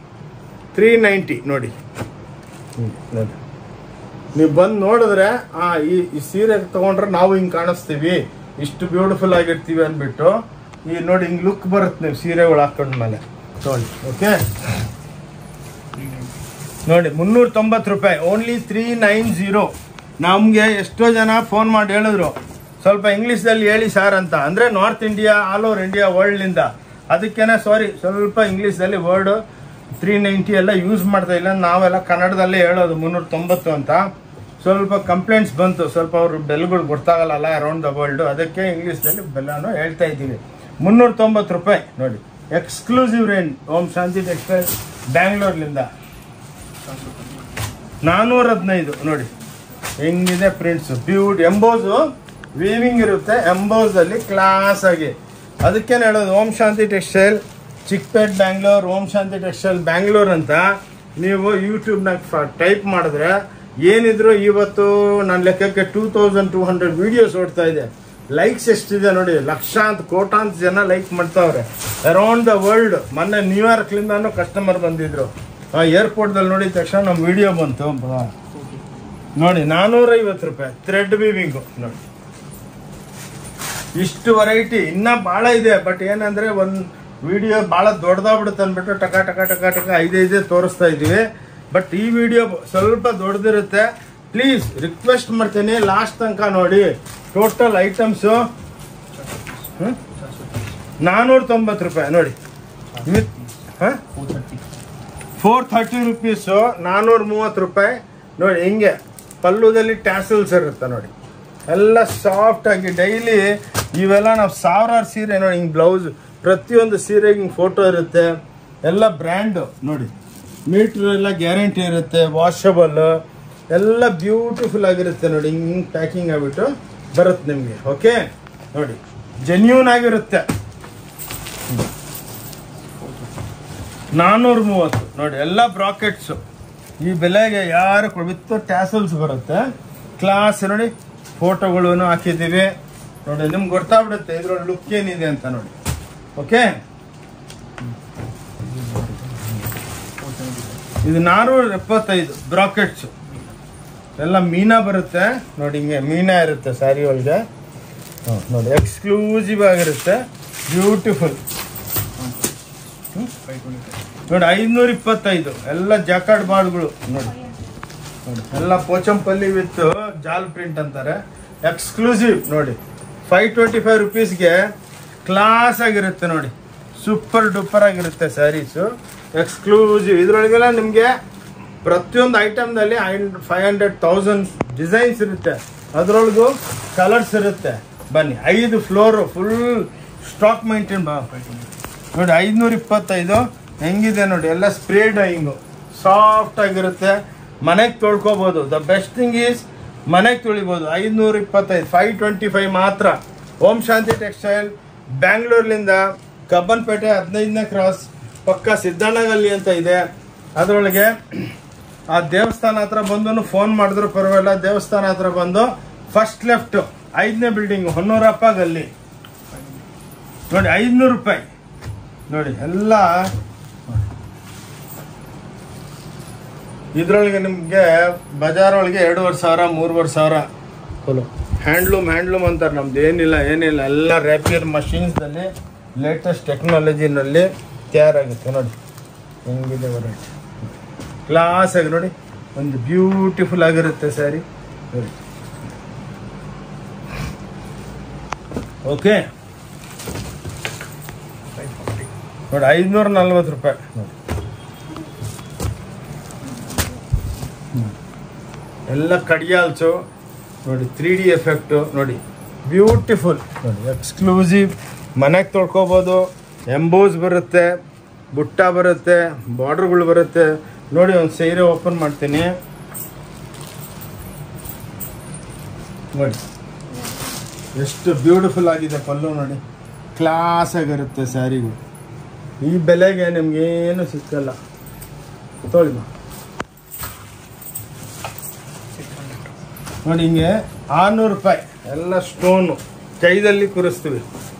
390 ನೋಡಿ. ನೋಡಿ ನೀವು ಬಂದು ನೋಡಿದ್ರೆ ಈ ಸೀರೆ ತಗೊಂಡ್ರೆ ನಾವು ಹಿಂಗೆ ಕಾಣಿಸ್ತೀವಿ, ಇಷ್ಟು ಬ್ಯೂಟಿಫುಲ್ ಆಗಿರ್ತೀವಿ ಅಂದ್ಬಿಟ್ಟು. ಈ ನೋಡಿ ಹಿಂಗೆ ಲುಕ್ ಬರುತ್ತೆ ನೀವು ಸೀರೆಗಳು ಹಾಕೊಂಡ್ಮೇಲೆ ನೋಡಿ. ಓಕೆ ನೋಡಿ, 390 ರೂಪಾಯಿ ಓನ್ಲಿ 390. ನಮಗೆ ಎಷ್ಟೋ ಜನ ಫೋನ್ ಮಾಡಿ ಹೇಳಿದ್ರು, ಸ್ವಲ್ಪ ಇಂಗ್ಲೀಷ್ದಲ್ಲಿ ಹೇಳಿ ಸರ್ ಅಂತ. ಅಂದರೆ north India, all over India, ವರ್ಲ್ಡ್ನಿಂದ. ಅದಕ್ಕೇನೆ ಸಾರಿ, ಸ್ವಲ್ಪ ಇಂಗ್ಲೀಷ್ದಲ್ಲಿ ವರ್ಡು 390 ಎಲ್ಲ ಯೂಸ್ ಮಾಡ್ತಾ ಇಲ್ಲ. ನಾವೆಲ್ಲ ಕನ್ನಡದಲ್ಲೇ ಹೇಳೋದು 390 ಅಂತ. ಸ್ವಲ್ಪ ಕಂಪ್ಲೇಂಟ್ಸ್ ಬಂತು, ಸ್ವಲ್ಪ ಅವರು ಬೆಲ್ಗಳು ಗೊತ್ತಾಗಲ್ಲ ಅರೌಂಡ್ ದ ವರ್ಲ್ಡ್, ಅದಕ್ಕೆ ಇಂಗ್ಲೀಷ್ನಲ್ಲಿ ಬೆಲ್ಲನು ಹೇಳ್ತಾ ಇದ್ದೀವಿ. 390 ರೂಪಾಯಿ ನೋಡಿ, ಎಕ್ಸ್ಕ್ಲೂಸಿವ್ ರೇಂಜ್ ಓಂ ಶಾಂತಿ ಟೆಕ್ಸ್ಟೈಲ್ ಬ್ಯಾಂಗ್ಳೂರ್ಲಿಂದ. 415 ನೋಡಿ, ಹೆಂಗಿದೆ ಪ್ರಿಂಟ್ಸ್, ಬ್ಯೂಟಿ. ಎಂಬೋಸು ವೀವಿಂಗ್ ಇರುತ್ತೆ, ಎಂಬೋಸಲ್ಲಿ ಕ್ಲಾಸ್ ಆಗಿ. ಅದಕ್ಕೇನು ಹೇಳೋದು, ಓಂ ಶಾಂತಿ ಟೆಕ್ಸ್ಟೈಲ್ ಚಿಕ್ಕಪೇಟ್ ಬ್ಯಾಂಗ್ಳೂರ್, ಓಂ ಶಾಂತಿ ಟೆಕ್ಸ್ಟೈಲ್ ಬ್ಯಾಂಗ್ಳೂರ್ ಅಂತ ನೀವು ಯೂಟ್ಯೂಬ್ನಾಗ ಟೈಪ್ ಮಾಡಿದ್ರೆ ಏನಿದ್ರು ಇವತ್ತು ನನ್ನ ಲೆಕ್ಕಕ್ಕೆ 2200 ವಿಡಿಯೋಸ್ ಓಡ್ತಾ ಇದೆ. ಲೈಕ್ಸ್ ಎಷ್ಟಿದೆ ನೋಡಿ, ಲಕ್ಷಾಂತ ಕೋಟಾಂತ ಜನ ಲೈಕ್ ಮಾಡ್ತಾವ್ರೆ ಅರೌಂಡ್ ದ ವರ್ಲ್ಡ್. ಮೊನ್ನೆ ನ್ಯೂಯಾರ್ಕ್ಲಿಂದಾನು ಕಸ್ಟಮರ್ ಬಂದಿದ್ರು. ಏರ್ಪೋರ್ಟ್ದಲ್ಲಿ ನೋಡಿದ ತಕ್ಷಣ ನಮ್ಮ ವಿಡಿಯೋ ಬಂತು ನೋಡಿ. 450 ರೂಪಾಯಿ ಥ್ರೆಡ್ ವೀವಿಂಗು ನೋಡಿ. ಇಷ್ಟು ವೆರೈಟಿ ಇನ್ನೂ ಭಾಳ ಇದೆ. ಬಟ್ ಏನಂದರೆ ವಿಡಿಯೋ ಭಾಳ ದೊಡ್ಡದಾಗ್ಬಿಡುತ್ತೆ ಅಂದ್ಬಿಟ್ಟು ಟಕ ಟಕ ಟಕ ಟಕ 5 ತೋರಿಸ್ತಾ ಇದ್ದೀವಿ. ಬಟ್ ಈ ವಿಡಿಯೋ ಸ್ವಲ್ಪ ದೊಡ್ಡದಿರುತ್ತೆ. ಪ್ಲೀಸ್ ರಿಕ್ವೆಸ್ಟ್ ಮಾಡ್ತೀನಿ ಲಾಸ್ಟ್ ತನಕ ನೋಡಿ. ಟೋಟಲ್ ಐಟಮ್ಸು 490 ರೂಪಾಯಿ ನೋಡಿ. 430 ರುಪೀಸು, 430 ರೂಪಾಯಿ ನೋಡಿ. ಹಿಂಗೆ ಪಲ್ಲುದಲ್ಲಿ ಟ್ಯಾಸಲ್ಸ್ ಇರುತ್ತೆ ನೋಡಿ, ಎಲ್ಲ ಸಾಫ್ಟ್ ಆಗಿ. ಡೈಲಿ ಇವೆಲ್ಲ ನಾವು ಸಾವಿರಾರು ಸೀರೆ ನೋಡಿ, ಹಿಂಗೆ ಬ್ಲೌಸ್ ಪ್ರತಿಯೊಂದು ಸೀರೆಗೆ ಹಿಂಗೆ ಫೋಟೋ ಇರುತ್ತೆ. ಎಲ್ಲ ಬ್ರ್ಯಾಂಡು ನೋಡಿ, ಮೀಟ್ರ್ ಎಲ್ಲ ಗ್ಯಾರಂಟಿ ಇರುತ್ತೆ, ವಾಷಬಲ್, ಎಲ್ಲ ಬ್ಯೂಟಿಫುಲ್ ಆಗಿರುತ್ತೆ ನೋಡಿ. ಹಿಂಗೆ ಪ್ಯಾಕಿಂಗ್ ಆಗಿಬಿಟ್ಟು ಬರುತ್ತೆ ನಿಮಗೆ. ಓಕೆ ನೋಡಿ, ಜೆನ್ಯೂನ್ ಆಗಿರುತ್ತೆ. 430 ನೋಡಿ, ಎಲ್ಲ ಬ್ರಾಕೆಟ್ಸು. ಈ ಬೆಲೆಗೆ ಯಾರು ವಿತ್ ಟ್ಯಾಸಲ್ಸ್ ಬರುತ್ತೆ. ಕ್ಲಾಸ್ ನೋಡಿ, ಫೋಟೋಗಳು ಹಾಕಿದ್ದೀವಿ ನೋಡಿ. ನಿಮ್ಗೆ ಗೊತ್ತಾಗ್ಬಿಡುತ್ತೆ ಇದ್ರೊಳಗೆ ಲುಕ್ ಏನಿದೆ ಅಂತ ನೋಡಿ. ಓಕೆ, ಇದು 475 ಬ್ರಾಕೆಟ್ಸು. ಎಲ್ಲ ಮೀನಾ ಬರುತ್ತೆ ನೋಡಿ, ಹಿಂಗೆ ಮೀನಾ ಇರುತ್ತೆ ಸ್ಯಾರಿ ಒಳಗೆ ನೋಡಿ. ಎಕ್ಸ್ಕ್ಲೂಸಿವ್ ಆಗಿರುತ್ತೆ, ಬ್ಯೂಟಿಫುಲ್ ನೋಡಿ. 525 ಎಲ್ಲ ಜಾಕಾರ್ಡ್ ಬಾರ್ಡ್ಗಳು ನೋಡಿ ನೋಡಿ. ಎಲ್ಲ ಪೋಚಂಪಲ್ಲಿ ವಿತ್ ಜಾಲ್ ಪ್ರಿಂಟ್ ಅಂತಾರೆ, ಎಕ್ಸ್ಕ್ಲೂಸಿವ್ ನೋಡಿ. 525 ರುಪೀಸ್ಗೆ ಕ್ಲಾಸ್ ಆಗಿರುತ್ತೆ ನೋಡಿ. ಸೂಪರ್ ಡೂಪರ್ ಆಗಿರುತ್ತೆ ಸ್ಯಾರೀಸು, ಎಕ್ಸ್ಕ್ಲೂಸಿವ್. ಇದರೊಳಗೆಲ್ಲ ನಿಮಗೆ ಪ್ರತಿಯೊಂದು ಐಟಮ್ದಲ್ಲಿ 500,000 ಡಿಸೈನ್ಸ್ ಇರುತ್ತೆ. ಅದರೊಳಗೂ ಕಲರ್ಸ್ ಇರುತ್ತೆ. ಬನ್ನಿ, 5 ಫ್ಲೋರು ಫುಲ್ ಸ್ಟಾಕ್ ಮೈಂಟೈನ್ ನೋಡಿ. 525 ಹೆಂಗಿದೆ ನೋಡಿ, ಎಲ್ಲ ಸ್ಪ್ರೇ ಡೈಯಿಂಗು, ಸಾಫ್ಟ್ ಆಗಿರುತ್ತೆ. ಮನೆಗೆ ತೊಳ್ಕೊಬೋದು. ದ ಬೆಸ್ಟ್ ಥಿಂಗ್ ಈಸ್ ಮನೆಗೆ ತೊಳಿಬೋದು. 525, 525 ಮಾತ್ರ. ಓಂ ಶಾಂತಿ ಟೆಕ್ಸ್ಟೈಲ್, ಬ್ಯಾಂಗ್ಳೂರ್ಲಿಂದ ಕಬ್ಬನ್ಪೇಟೆ 15ನೇ ಕ್ರಾಸ್ ಪಕ್ಕ ಸಿದ್ದಣ್ಣಗಲ್ಲಿ ಅಂತ ಇದೆ. ಅದರೊಳಗೆ ಆ ದೇವಸ್ಥಾನ ಹತ್ರ ಬಂದು ಫೋನ್ ಮಾಡಿದ್ರು ಪರವಾಗಿಲ್ಲ. ದೇವಸ್ಥಾನ ಹತ್ರ ಬಂದು ಫಸ್ಟ್ ಲೆಫ್ಟ್ 5ನೇ ಬಿಲ್ಡಿಂಗ್, ಹೊನ್ನೂರಪ್ಪ ಗಲ್ಲಿ ನೋಡಿ. 500 ರೂಪಾಯಿ ನೋಡಿ. ಎಲ್ಲ ಇದ್ರೊಳಗೆ ನಿಮಗೆ ಬಜಾರ್ ಒಳಗೆ 2,500 3,500 ಫುಲ್ ಹ್ಯಾಂಡ್ಲೂಮ್ ಅಂತಾರೆ. ನಮ್ದು ಏನಿಲ್ಲ ಎಲ್ಲ ರ್ಯಾಪಿಯರ್ ಮಷೀನ್ಸ್ದಲ್ಲಿ ಲೇಟೆಸ್ಟ್ ಟೆಕ್ನಾಲಜಿನಲ್ಲಿ ತಯಾರಾಗುತ್ತೆ ನೋಡಿ. ಹೆಂಗಿದೆ ವೆರೈಟಿ, ಕ್ಲಾಸ್ ಆಗಿ ನೋಡಿ. ಒಂದು ಬ್ಯೂಟಿಫುಲ್ ಆಗಿರುತ್ತೆ ಸ್ಯಾರಿ ನೋಡಿ. ಓಕೆ ನೋಡಿ, 540 ರೂಪಾಯಿ ನೋಡಿ. ಎಲ್ಲ ಕಡಿಯಾಲ್ಸು ನೋಡಿ, 3D ಎಫೆಕ್ಟು ನೋಡಿ, ಬ್ಯೂಟಿಫುಲ್ ನೋಡಿ, ಎಕ್ಸ್ಕ್ಲೂಸಿವ್. ಮನೆಗೆ ತೊಳ್ಕೊಬೋದು. ಎಂಬೋಸ್ ಬರುತ್ತೆ, ಬುಟ್ಟ ಬರುತ್ತೆ, ಬಾರ್ಡ್ರ್ಗಳು ಬರುತ್ತೆ ನೋಡಿ. ಒಂದು ಸೀರೆ ಓಪನ್ ಮಾಡ್ತೀನಿ ನೋಡಿ, ಎಷ್ಟು ಬ್ಯೂಟಿಫುಲ್ ಆಗಿದೆ ಪಲ್ಲು ನೋಡಿ. ಕ್ಲಾಸ್ ಆಗಿರುತ್ತೆ ಸ್ಯಾರಿಗಳು. ಈ ಬೆಲೆಗೆ ನಿಮ್ಗೇನು ಸಿಕ್ಕಲ್ಲ. ತೊಳಿ ನೋಡಿ, ಹಿಂಗೆ 600 ರೂಪಾಯಿ ಎಲ್ಲ ಸ್ಟೋನು ಕೈದಲ್ಲಿ ಕೂರಿಸ್ತೀವಿ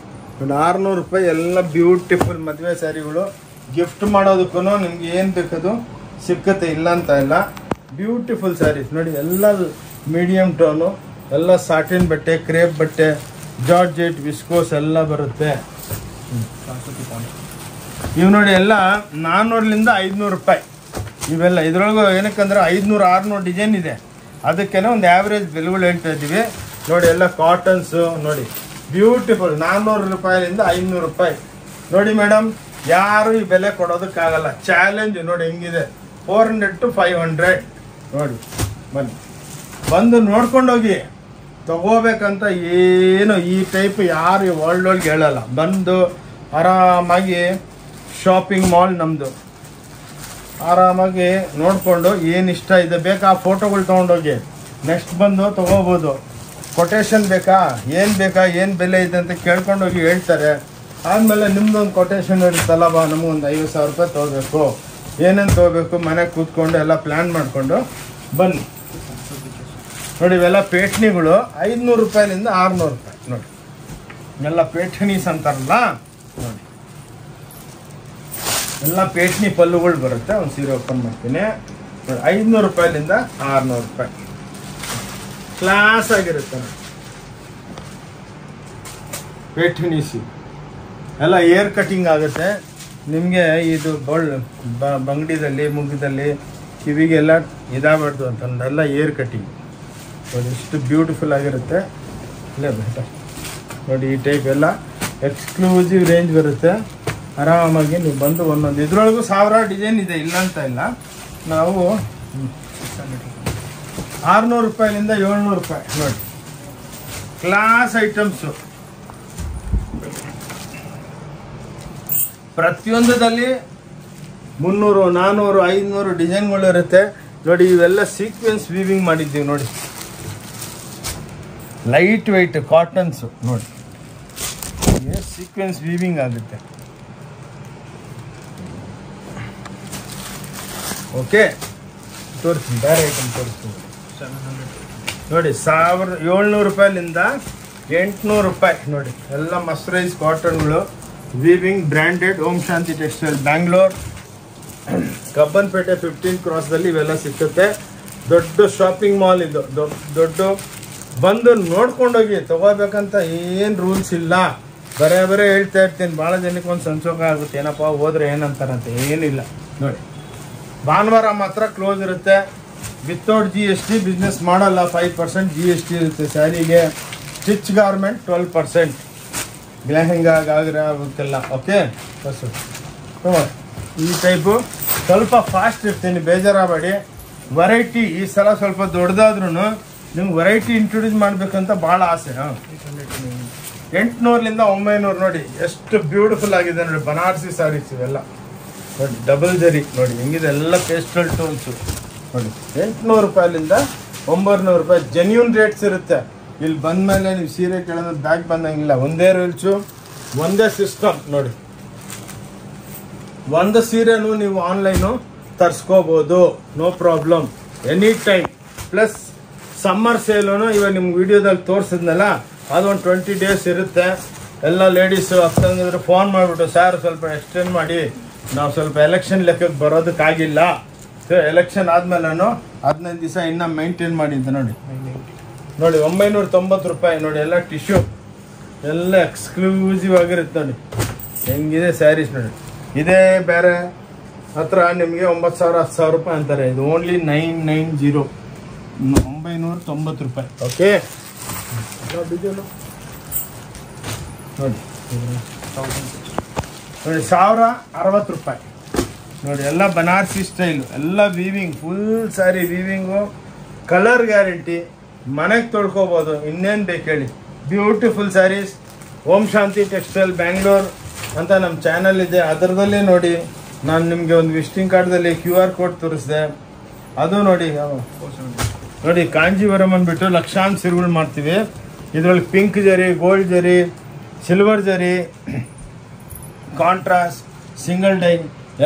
ನೋಡಿ. 600 ರೂಪಾಯಿ ಎಲ್ಲ ಬ್ಯೂಟಿಫುಲ್ ಮದುವೆ ಸ್ಯಾರಿಗಳು. ಗಿಫ್ಟ್ ಮಾಡೋದಕ್ಕೂ ನಿಮ್ಗೆ ಏನು ಬೇಕದು ಸಿಕ್ಕತ್ತೆ, ಇಲ್ಲ ಅಂತ ಇಲ್ಲ. ಬ್ಯೂಟಿಫುಲ್ ಸ್ಯಾರೀಸ್ ನೋಡಿ. ಎಲ್ಲ ಮೀಡಿಯಮ್ ಟೋನು, ಎಲ್ಲ ಸಾಟಿನ್ ಬಟ್ಟೆ, ಕ್ರೇಪ್ ಬಟ್ಟೆ, ಜಾರ್ಜೆಟ್, ವಿಸ್ಕೋಸ್ ಎಲ್ಲ ಬರುತ್ತೆ. ಇವು ನೋಡಿ, ಎಲ್ಲ 400ರಿಂದ 500 ರೂಪಾಯಿ ಇವೆಲ್ಲ. ಇದ್ರೊಳಗೆ ಏನಕ್ಕಂದ್ರೆ 500 600 ಡಿಸೈನ್ ಇದೆ. ಅದಕ್ಕೇನೆ ಒಂದು ಆ್ಯಾವ್ರೇಜ್ ಬೆಲೆಗಳು ಹೇಳ್ತಾ ಇದ್ದೀವಿ ನೋಡಿ. ಎಲ್ಲ ಕಾಟನ್ಸು ನೋಡಿ, ಬ್ಯೂಟಿಫುಲ್. 400 ರೂಪಾಯಿಯಿಂದ 500 ರೂಪಾಯಿ ನೋಡಿ. ಮೇಡಮ್, ಯಾರು ಈ ಬೆಲೆ ಕೊಡೋದಕ್ಕಾಗಲ್ಲ. ಚಾಲೆಂಜ್ ನೋಡಿ ಹೆಂಗಿದೆ. 400 to 500 ನೋಡಿ. ಬನ್ನಿ, ಬಂದು ನೋಡ್ಕೊಂಡೋಗಿ. ತಗೋಬೇಕಂತ ಏನು ಈ ಟೈಪ್ ಯಾರು ಈ ವರ್ಲ್ಡ್ ಒಳಗೆ ಹೇಳಲ್ಲ. ಬಂದು ಆರಾಮಾಗಿ ಶಾಪಿಂಗ್ ಮಾಲ್ ನಮ್ಮದು, ಆರಾಮಾಗಿ ನೋಡಿಕೊಂಡು ಏನು ಇಷ್ಟ ಇದೆ ಬೇಕಾ ಫೋಟೋಗಳು ತೊಗೊಂಡೋಗಿ ನೆಕ್ಸ್ಟ್ ಬಂದು ತೊಗೋಬೋದು. ಕೊಟೇಶನ್ ಬೇಕಾ, ಏನು ಬೆಲೆ ಇದೆ ಅಂತ ಕೇಳ್ಕೊಂಡೋಗಿ ಹೇಳ್ತಾರೆ. ಆದಮೇಲೆ ನಿಮ್ದೊಂದು ಕೊಟೇಶನ್ ಇರುತ್ತಲ್ಲ, ಬಾ ನಮಗೊಂದು 50,000 ರೂಪಾಯಿ ತೊಗೋಬೇಕು, ಏನೇನು ತೊಗೋಬೇಕು ಮನೆಗೆ ಕೂತ್ಕೊಂಡು ಎಲ್ಲ ಪ್ಲ್ಯಾನ್ ಮಾಡಿಕೊಂಡು ಬನ್ನಿ ನೋಡಿ. ಇವೆಲ್ಲ ಪೇಟ್ನಿಗಳು 500 ರೂಪಾಯಿಲಿಂದ 600 ರೂಪಾಯಿ ನೋಡಿ. ಎಲ್ಲ ಪೇಠಣೀಸ್ ಅಂತಾರಲ್ಲ ನೋಡಿ. ಎಲ್ಲ ಪೇಟ್ನಿ ಪಲ್ಲುಗಳು ಬರುತ್ತೆ. ಒಂದು ಸೀರೆ ಓಪನ್ ಮಾಡ್ತೀನಿ ನೋಡಿ. 500 ರೂಪಾಯಿಲಿಂದ 600 ರೂಪಾಯಿ ಕ್ಲಾಸ್ ಆಗಿರುತ್ತೆ ನೋಡಿ. ಪೇಠಣೀಸಿ ಎಲ್ಲ ಏರ್ ಕಟಿಂಗ್ ಆಗುತ್ತೆ ನಿಮಗೆ. ಇದು ಬಂಗಡಿದಲ್ಲಿ ಮುಗ್ಗದಲ್ಲಿ ಕಿವಿಗೆಲ್ಲ ಇದಾಗಬಾರ್ದು ಅಂತಂದೆಲ್ಲ ಏರ್ ಕಟಿಂಗ್ ನೋಡಿ. ಇಷ್ಟು ಬ್ಯೂಟಿಫುಲ್ ಆಗಿರುತ್ತೆ. ಇಲ್ಲೇ ಬೆಟರ್ ನೋಡಿ. ಈ ಟೈಪ್ ಎಲ್ಲ ಎಕ್ಸ್ಕ್ಲೂಸಿವ್ ರೇಂಜ್ ಬರುತ್ತೆ. ಆರಾಮಾಗಿ ನೀವು ಬಂದು ಒಂದೊಂದು ಇದ್ರೊಳಗೂ 1000 ಡಿಸೈನ್ ಇದೆ, ಇಲ್ಲ ಅಂತ ಇಲ್ಲ. ನಾವು 600 ರೂಪಾಯಿಲಿಂದ 700 ರೂಪಾಯಿ ನೋಡಿ. ಕ್ಲಾಸ್ ಐಟಮ್ಸು ಪ್ರತಿಯೊಂದರಲ್ಲಿ 300, 400, 500 ಡಿಸೈನ್ಗಳು ಇರುತ್ತೆ ನೋಡಿ. ಇವೆಲ್ಲ ಸೀಕ್ವೆನ್ಸ್ ವೀವಿಂಗ್ ಮಾಡಿದ್ದೀವಿ ನೋಡಿ. ಲೈಟ್ ವೆಯ್ಟ್ ಕಾಟನ್ಸು ನೋಡಿ. ಸೀಕ್ವೆನ್ಸ್ ವೀವಿಂಗ್ ಆಗುತ್ತೆ. ಓಕೆ, ತೋರಿಸ್ತೀನಿ ಬೇರೆ ಐಟಮ್ ತೋರಿಸ್ತೀನಿ ನೋಡಿ. 1700 ರೂಪಾಯಿಲಿಂದ 800 ರೂಪಾಯಿ ನೋಡಿ. ಎಲ್ಲ ಮಸ್ಟರೈಸ್ ಕಾಟನ್ಗಳು ವೀವಿಂಗ್ ಬ್ರ್ಯಾಂಡೆಡ್ ಓಂ ಶಾಂತಿ ಟೆಕ್ಸ್ಟೈಲ್ ಬ್ಯಾಂಗ್ಳೂರ್ ಕಬ್ಬನ್ಪೇಟೆ 15 ಕ್ರಾಸ್ದಲ್ಲಿ ಇವೆಲ್ಲ ಸಿಕ್ಕುತ್ತೆ. ದೊಡ್ಡ ಶಾಪಿಂಗ್ ಮಾಲ್ ಇದು. ದೊಡ್ಡ ಬಂದು ನೋಡ್ಕೊಂಡೋಗಿ ತಗೋಬೇಕಂತ ಏನು ರೂಲ್ಸ್ ಇಲ್ಲ. ಬರೇ ಹೇಳ್ತಾ ಇರ್ತೀನಿ. ಭಾಳ ಜನಕ್ಕೆ ಒಂದು ಸಂಚೋಕ ಆಗುತ್ತೆ, ಏನಪ್ಪ ಹೋದ್ರೆ ಏನಂತಾರಂತೆ. ಏನಿಲ್ಲ ನೋಡಿ. ಭಾನುವಾರ ಮಾತ್ರ ಕ್ಲೋಸ್ ಇರುತ್ತೆ. ವಿತೌಟ್ GST ಬಿಸ್ನೆಸ್ ಮಾಡಲ್ಲ. 5% GST ಇರುತ್ತೆ ಸ್ಯಾರಿಗೆ. Stitch garment 12%. ಲೆಹಂಗಾ ಗಾಗ್ರಾ ಅವಕ್ಕೆಲ್ಲ. ಓಕೆ ಬಸ್ಸು ಈ ಟೈಪು ಸ್ವಲ್ಪ ಫಾಸ್ಟ್ ಇರ್ತೀನಿ, ಬೇಜಾರಾಗಬೇಡಿ. ವೆರೈಟಿ ಈ ಸಲ ಸ್ವಲ್ಪ ದೊಡ್ಡದಾದ್ರೂ ನಿಮ್ಗೆ ವೆರೈಟಿ ಇಂಟ್ರೊಡ್ಯೂಸ್ ಮಾಡಬೇಕಂತ ಭಾಳ ಆಸೆ. 800ಲಿಂದ 900 ನೋಡಿ. ಎಷ್ಟು ಬ್ಯೂಟಿಫುಲ್ ಆಗಿದೆ ನೋಡಿ. ಬನಾರಸಿ ಸ್ಯಾರೀಸ್ ಇವೆಲ್ಲ ನೋಡಿ. ಡಬಲ್ ಜರಿ ನೋಡಿ ಹೆಂಗಿದೆ. ಎಲ್ಲ ಪೇಸ್ಟಲ್ ಟೋನ್ಸು ನೋಡಿ. 800 ರೂಪಾಯಿಲಿಂದ 900 ರೂಪಾಯಿ ಜೆನ್ಯೂನ್ ರೇಟ್ಸ್ ಇರುತ್ತೆ. ಇಲ್ಲಿ ಬಂದಮೇಲೆ ನೀವು ಸೀರೆ ಕೇಳೋದು ಬ್ಯಾಗ್ ಬಂದಂಗಿಲ್ಲ. ಒಂದೇ ರೂಲ್ಸು, ಒಂದೇ ಸಿಸ್ಟಮ್ ನೋಡಿ. ಒಂದು ಸೀರೆನೂ ನೀವು ಆನ್ಲೈನು ತರಿಸ್ಕೋಬೋದು, no problem, any time. Plus summer ಸೇಲೂ ಇವಾಗ ನಿಮ್ಗೆ ವಿಡಿಯೋದಲ್ಲಿ ತೋರಿಸಿದ್ನಲ್ಲ, ಅದೊಂದು 20 ಡೇಸ್ ಇರುತ್ತೆ. ಎಲ್ಲ ಲೇಡೀಸು ಅಕ್ಕಂಗಿದ್ರೆ ಫೋನ್ ಮಾಡಿಬಿಟ್ಟು, ಸರ್ ಸ್ವಲ್ಪ ಎಕ್ಸ್ಟೆಂಡ್ ಮಾಡಿ, ನಾವು ಸ್ವಲ್ಪ ಎಲೆಕ್ಷನ್ ಲೆಕ್ಕಕ್ಕೆ ಬರೋದಕ್ಕಾಗಿಲ್ಲ, ಸೊ ಎಲೆಕ್ಷನ್ ಆದಮೇಲೆ 15 ದಿವಸ ಇನ್ನೂ ಮೇಂಟೈನ್ ಮಾಡಿ ಅಂತ ನೋಡಿ. 990 ರೂಪಾಯಿ ನೋಡಿ. ಎಲ್ಲ ಟಿಶ್ಯೂ, ಎಲ್ಲ ಎಕ್ಸ್ಕ್ಲೂಸಿವ್ ಆಗಿರುತ್ತೆ ನೋಡಿ. ಹೆಂಗಿದೆ ಸ್ಯಾರೀಸ್ ನೋಡಿ. ಇದೇ ಬೇರೆ ಹತ್ರ ನಿಮಗೆ 9,000 10,000 ರೂಪಾಯಿ ಅಂತಾರೆ. ಇದು ಓನ್ಲಿ 990 990 ರೂಪಾಯಿ. ಓಕೆ ನೋಡಿ. 1060 ರೂಪಾಯಿ ನೋಡಿ. ಎಲ್ಲ ಬನಾರಸಿ ಸ್ಟೈಲು, ಎಲ್ಲ weaving, full sari weaving, colour guarantee, ಮನೆಗೆ ತೊಳ್ಕೊಬೋದು. ಇನ್ನೇನು ಬೇಕು ಹೇಳಿ. ಬ್ಯೂಟಿಫುಲ್ ಸ್ಯಾರೀಸ್. ಓಂ ಶಾಂತಿ ಟೆಕ್ಸ್ಟೈಲ್ ಬ್ಯಾಂಗ್ಳೂರ್ ಅಂತ ನಮ್ಮ ಚಾನಲ್ ಇದೆ. ಅದರದಲ್ಲೇ ನೋಡಿ, ನಾನು ನಿಮಗೆ ಒಂದು ವಿಸಿಟಿಂಗ್ ಕಾರ್ಡ್ದಲ್ಲಿ QR ಕೋಡ್ ತೋರಿಸಿದೆ, ಅದು ನೋಡಿ. ನೋಡಿ ಕಾಂಜೀವರಂ ಅಂದ್ಬಿಟ್ಟು ಲಕ್ಷಾಂತರ ಸೀರೆಗಳು ಮಾಡ್ತೀವಿ. ಇದರೊಳಗೆ ಪಿಂಕ್ ಜರಿ, ಗೋಲ್ಡ್ ಜರಿ, ಸಿಲ್ವರ್ ಜರಿ, ಕಾಂಟ್ರಾಸ್ಟ್, ಸಿಂಗಲ್ ಡೈ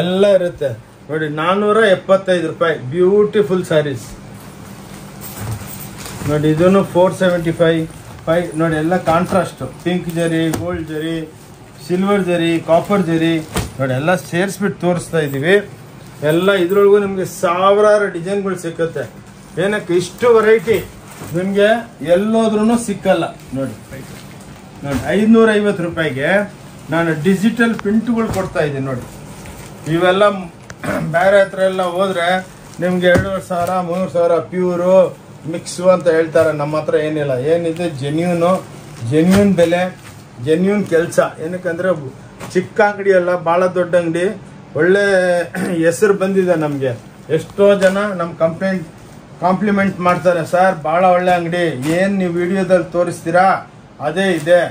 ಎಲ್ಲ ಇರುತ್ತೆ ನೋಡಿ. 475 ರೂಪಾಯಿ ಬ್ಯೂಟಿಫುಲ್ ಸ್ಯಾರೀಸ್ ನೋಡಿ. ಇದನ್ನು 475 ನೋಡಿ. ಎಲ್ಲ ಕಾಂಟ್ರಾಸ್ಟು, ಪಿಂಕ್ ಜರಿ, ಗೋಲ್ಡ್ ಜರಿ, ಸಿಲ್ವರ್ ಜರಿ, ಕಾಪರ್ ಜರಿ ನೋಡಿ. ಎಲ್ಲ ಸೇರಿಸ್ಬಿಟ್ಟು ತೋರಿಸ್ತಾ ಇದ್ದೀವಿ. ಎಲ್ಲ ಇದರೊಳಗೂ ನಿಮಗೆ ಸಾವಿರಾರು ಡಿಸೈನ್ಗಳು ಸಿಕ್ಕುತ್ತೆ. ಏನಕ್ಕೆ ಇಷ್ಟು ವೆರೈಟಿ ನಿಮಗೆ ಎಲ್ಲೋದ್ರೂ ಸಿಕ್ಕಲ್ಲ ನೋಡಿ. 550 ರೂಪಾಯಿಗೆ ನಾನು ಡಿಜಿಟಲ್ ಪ್ರಿಂಟ್ಗಳು ಕೊಡ್ತಾ ಇದ್ದೀನಿ ನೋಡಿ. ಇವೆಲ್ಲ ಬೇರೆ ಹತ್ರ ಎಲ್ಲ ಹೋದರೆ ನಿಮ್ಗೆ 2,500 3,000 ಪ್ಯೂರು ಮಿಕ್ಸು ಅಂತ ಹೇಳ್ತಾರೆ. ನಮ್ಮ ಹತ್ರ ಏನಿಲ್ಲ. ಏನಿದೆ ಜೆನ್ಯೂನ್ ಬೆಲೆ, ಜೆನ್ಯೂನ್ ಕೆಲಸ. ಏನಕ್ಕಂದರೆ ಚಿಕ್ಕ ಅಂಗಡಿ ಅಲ್ಲ, ಭಾಳ ದೊಡ್ಡ ಅಂಗಡಿ. ಒಳ್ಳೆ ಹೆಸರು ಬಂದಿದೆ ನಮಗೆ. ಎಷ್ಟೋ ಜನ ನಮ್ಮ ಕಾಂಪ್ಲಿಮೆಂಟ್ ಮಾಡ್ತಾರೆ, ಸರ್ ಭಾಳ ಒಳ್ಳೆ ಅಂಗಡಿ, ಏನು ನೀವು ವಿಡಿಯೋದಲ್ಲಿ ತೋರಿಸ್ತೀರಾ ಅದೇ ಇದೆ.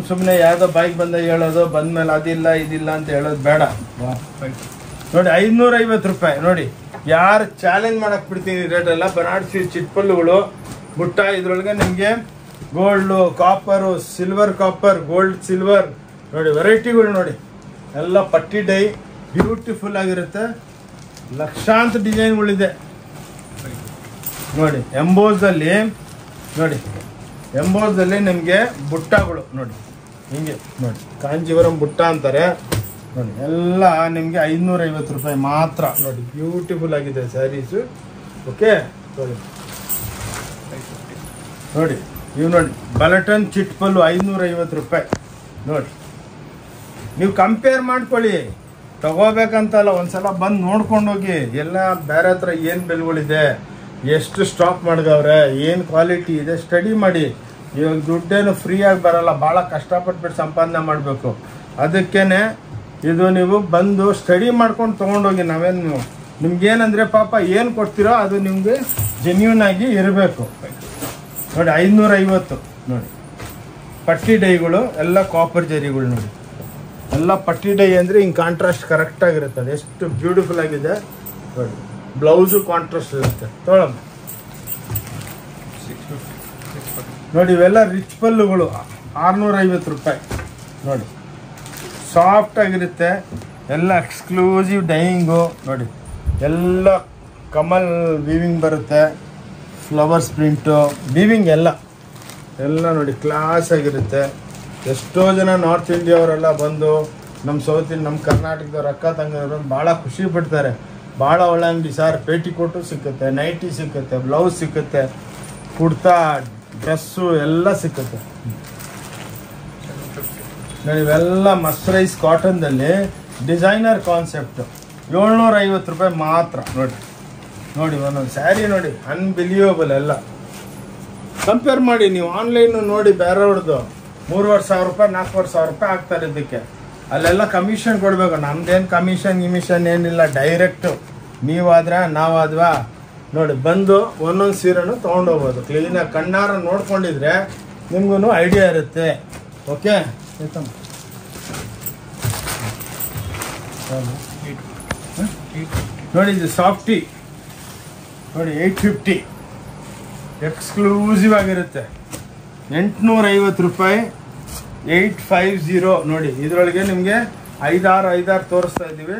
ಸುಮ್ಮನೆ ಯಾವುದೋ ಬಾಯಿಗೆ ಬಂದ ಹೇಳೋದು, ಬಂದಮೇಲೆ ಅದಿಲ್ಲ ಇದಿಲ್ಲ ಅಂತ ಹೇಳೋದು ಬೇಡ ನೋಡಿ. 550 ರೂಪಾಯಿ ನೋಡಿ. ಯಾರು ಚಾಲೆಂಜ್ ಮಾಡಕ್ ಬಿಡ್ತೀನಿ ರೇಟೆಲ್ಲ. ಬನಾರಸಿ ಚಿಟ್ಪಲ್ಲುಗಳು ಬುಟ್ಟ. ಇದ್ರೊಳಗೆ ನಿಮಗೆ gold, copper, silver copper, gold silver ನೋಡಿ. ವೆರೈಟಿಗಳು ನೋಡಿ. ಎಲ್ಲ ಪಟ್ಟಿ ಡೈ ಬ್ಯೂಟಿಫುಲ್ ಆಗಿರುತ್ತೆ. ಲಕ್ಷಾಂತರ ಡಿಸೈನ್ಗಳಿದೆ ನೋಡಿ. ಎಂಬೋಸ್ದಲ್ಲಿ ನೋಡಿ. ಎಂಬೋಸ್ದಲ್ಲಿ ನಿಮಗೆ ಬುಟ್ಟಗಳು ನೋಡಿ. ಹಿಂಗೆ ನೋಡಿ. ಕಾಂಜೀವರಂ ಬುಟ್ಟ ಅಂತಾರೆ ನೋಡಿ. ಎಲ್ಲ ನಿಮಗೆ 550 ರೂಪಾಯಿ ಮಾತ್ರ ನೋಡಿ. ಬ್ಯೂಟಿಫುಲ್ ಆಗಿದೆ ಸ್ಯಾರೀಸು. ಓಕೆ ನೋಡಿ. ಇವು ನೋಡಿ ಬಲಟನ್ ಚಿಟ್ಪಲ್ಲು 550 ರೂಪಾಯಿ ನೋಡಿ. ನೀವು ಕಂಪೇರ್ ಮಾಡ್ಕೊಳ್ಳಿ, ತಗೋಬೇಕಂತಲ್ಲ, ಒಂದ್ಸಲ ಬಂದು ನೋಡ್ಕೊಂಡು ಹೋಗಿ. ಎಲ್ಲ ಬೇರೆ ಹತ್ರ ಏನು ಬೆಲೆಗಳಿದೆ, ಎಷ್ಟು ಸ್ಟಾಕ್ ಮಾಡ್ಗವ್ರೆ, ಏನು ಕ್ವಾಲಿಟಿ ಇದೆ ಸ್ಟಡಿ ಮಾಡಿ. ಇವಾಗ ದುಡ್ಡೇನು ಫ್ರೀಯಾಗಿ ಬರಲ್ಲ, ಭಾಳ ಕಷ್ಟಪಟ್ಬಿಟ್ಟು ಸಂಪಾದನೆ ಮಾಡಬೇಕು. ಅದಕ್ಕೇನೆ ಇದು ನೀವು ಬಂದು ಸ್ಟಡಿ ಮಾಡ್ಕೊಂಡು ತೊಗೊಂಡೋಗಿ. ನಾವೇನು ನಿಮ್ಗೇನಂದರೆ ಪಾಪ ಏನು ಕೊಡ್ತೀರೋ ಅದು ನಿಮಗೆ ಜೆನ್ಯೂನ್ ಆಗಿ ಇರಬೇಕು ನೋಡಿ. 550 ನೋಡಿ ಪಟ್ಟಿ ಡೈಗಳು, ಎಲ್ಲ ಕಾಪರ್ ಜರಿಗಳು ನೋಡಿ. ಎಲ್ಲ ಪಟ್ಟಿ ಡೈ ಅಂದರೆ ಹಿಂಗೆ ಕಾಂಟ್ರಾಸ್ಟ್ ಕರೆಕ್ಟಾಗಿರುತ್ತೆ. ಅದು ಎಷ್ಟು ಬ್ಯೂಟಿಫುಲ್ ಆಗಿದೆ ನೋಡಿ. ಬ್ಲೌಸು ಕಾಂಟ್ರಾಸ್ಟ್ ಇರುತ್ತೆ. ತೊಗೊಳಮ್ಮ ನೋಡಿ. ಇವೆಲ್ಲ ರಿಚ್ ಪಲ್ಲುಗಳು 650 ರೂಪಾಯಿ ನೋಡಿ. ಸಾಫ್ಟ್ ಆಗಿರುತ್ತೆ, ಎಲ್ಲ ಎಕ್ಸ್ಕ್ಲೂಸಿವ್ ಡೈಯಿಂಗು ನೋಡಿ. ಎಲ್ಲ ಕಮಲ್ ವೀವಿಂಗ್ ಬರುತ್ತೆ, ಫ್ಲವರ್ಸ್ ಪ್ರಿಂಟು ವೀವಿಂಗ್ ಎಲ್ಲ ನೋಡಿ ಕ್ಲಾಸ್ ಆಗಿರುತ್ತೆ. ಎಷ್ಟೋ ಜನ ನಾರ್ತ್ ಇಂಡಿಯಾವರೆಲ್ಲ ಬಂದು ನಮ್ಮ ಕರ್ನಾಟಕದವ್ರು ಅಕ್ಕ ತಂಗಿಯವರು ಭಾಳ ಖುಷಿ ಪಡ್ತಾರೆ. ಭಾಳ ಒಳ್ಳೆ ಅಂಗಡಿ ಸರ್, ಪೇಟಿಕೋಟು ಸಿಕ್ಕುತ್ತೆ, ನೈಟಿ ಸಿಕ್ಕುತ್ತೆ, ಬ್ಲೌಸ್ ಸಿಕ್ಕುತ್ತೆ, ಕುರ್ತಾ ಡ್ರೆಸ್ಸು ಎಲ್ಲ ಸಿಕ್ಕುತ್ತೆ ನೋಡಿ. ಇವೆಲ್ಲ ಮಸ್ರೈಸ್ ಕಾಟನ್ದಲ್ಲಿ ಡಿಸೈನರ್ ಕಾನ್ಸೆಪ್ಟು 750 ರೂಪಾಯಿ ಮಾತ್ರ ನೋಡಿ. ಒಂದೊಂದು ಸ್ಯಾರಿ ನೋಡಿ, ಅನ್ಬಿಲಿಯಬಲ್. ಎಲ್ಲ ಕಂಪೇರ್ ಮಾಡಿ ನೀವು. ಆನ್ಲೈನು ನೋಡಿ ಬೇರೆಯವ್ರದ್ದು 3,500 ರೂಪಾಯಿ 4,500 ರೂಪಾಯಿ ಆಗ್ತಾರೆ ಇದಕ್ಕೆ. ಅಲ್ಲೆಲ್ಲ ಕಮಿಷನ್ ಕೊಡಬೇಕು. ನಮ್ದೇನು ಕಮಿಷನ್ ಏನಿಲ್ಲ, ಡೈರೆಕ್ಟು ನೀವಾದ್ರೆ ನಾವಾದ್ವಾ ನೋಡಿ. ಬಂದು ಒಂದೊಂದು ಸೀರೆನೂ ತೊಗೊಂಡೋಗ್ಬೋದು. ಕ್ಲೀನಾಗಿ ಕಣ್ಣಾರ ನೋಡ್ಕೊಂಡಿದ್ರೆ ನಿಮ್ಗೂ ಐಡಿಯಾ ಇರುತ್ತೆ. ಓಕೆ ನೋಡಿ. ಇದು ಸಾಫ್ಟಿ ನೋಡಿ 850 ಎಕ್ಸ್ಕ್ಲೂಸಿವ್ ಆಗಿರುತ್ತೆ. 850 ರೂಪಾಯಿ 850 ನೋಡಿ. ಇದರೊಳಗೆ ನಿಮಗೆ 5-6 ತೋರಿಸ್ತಾ ಇದ್ದೀವಿ.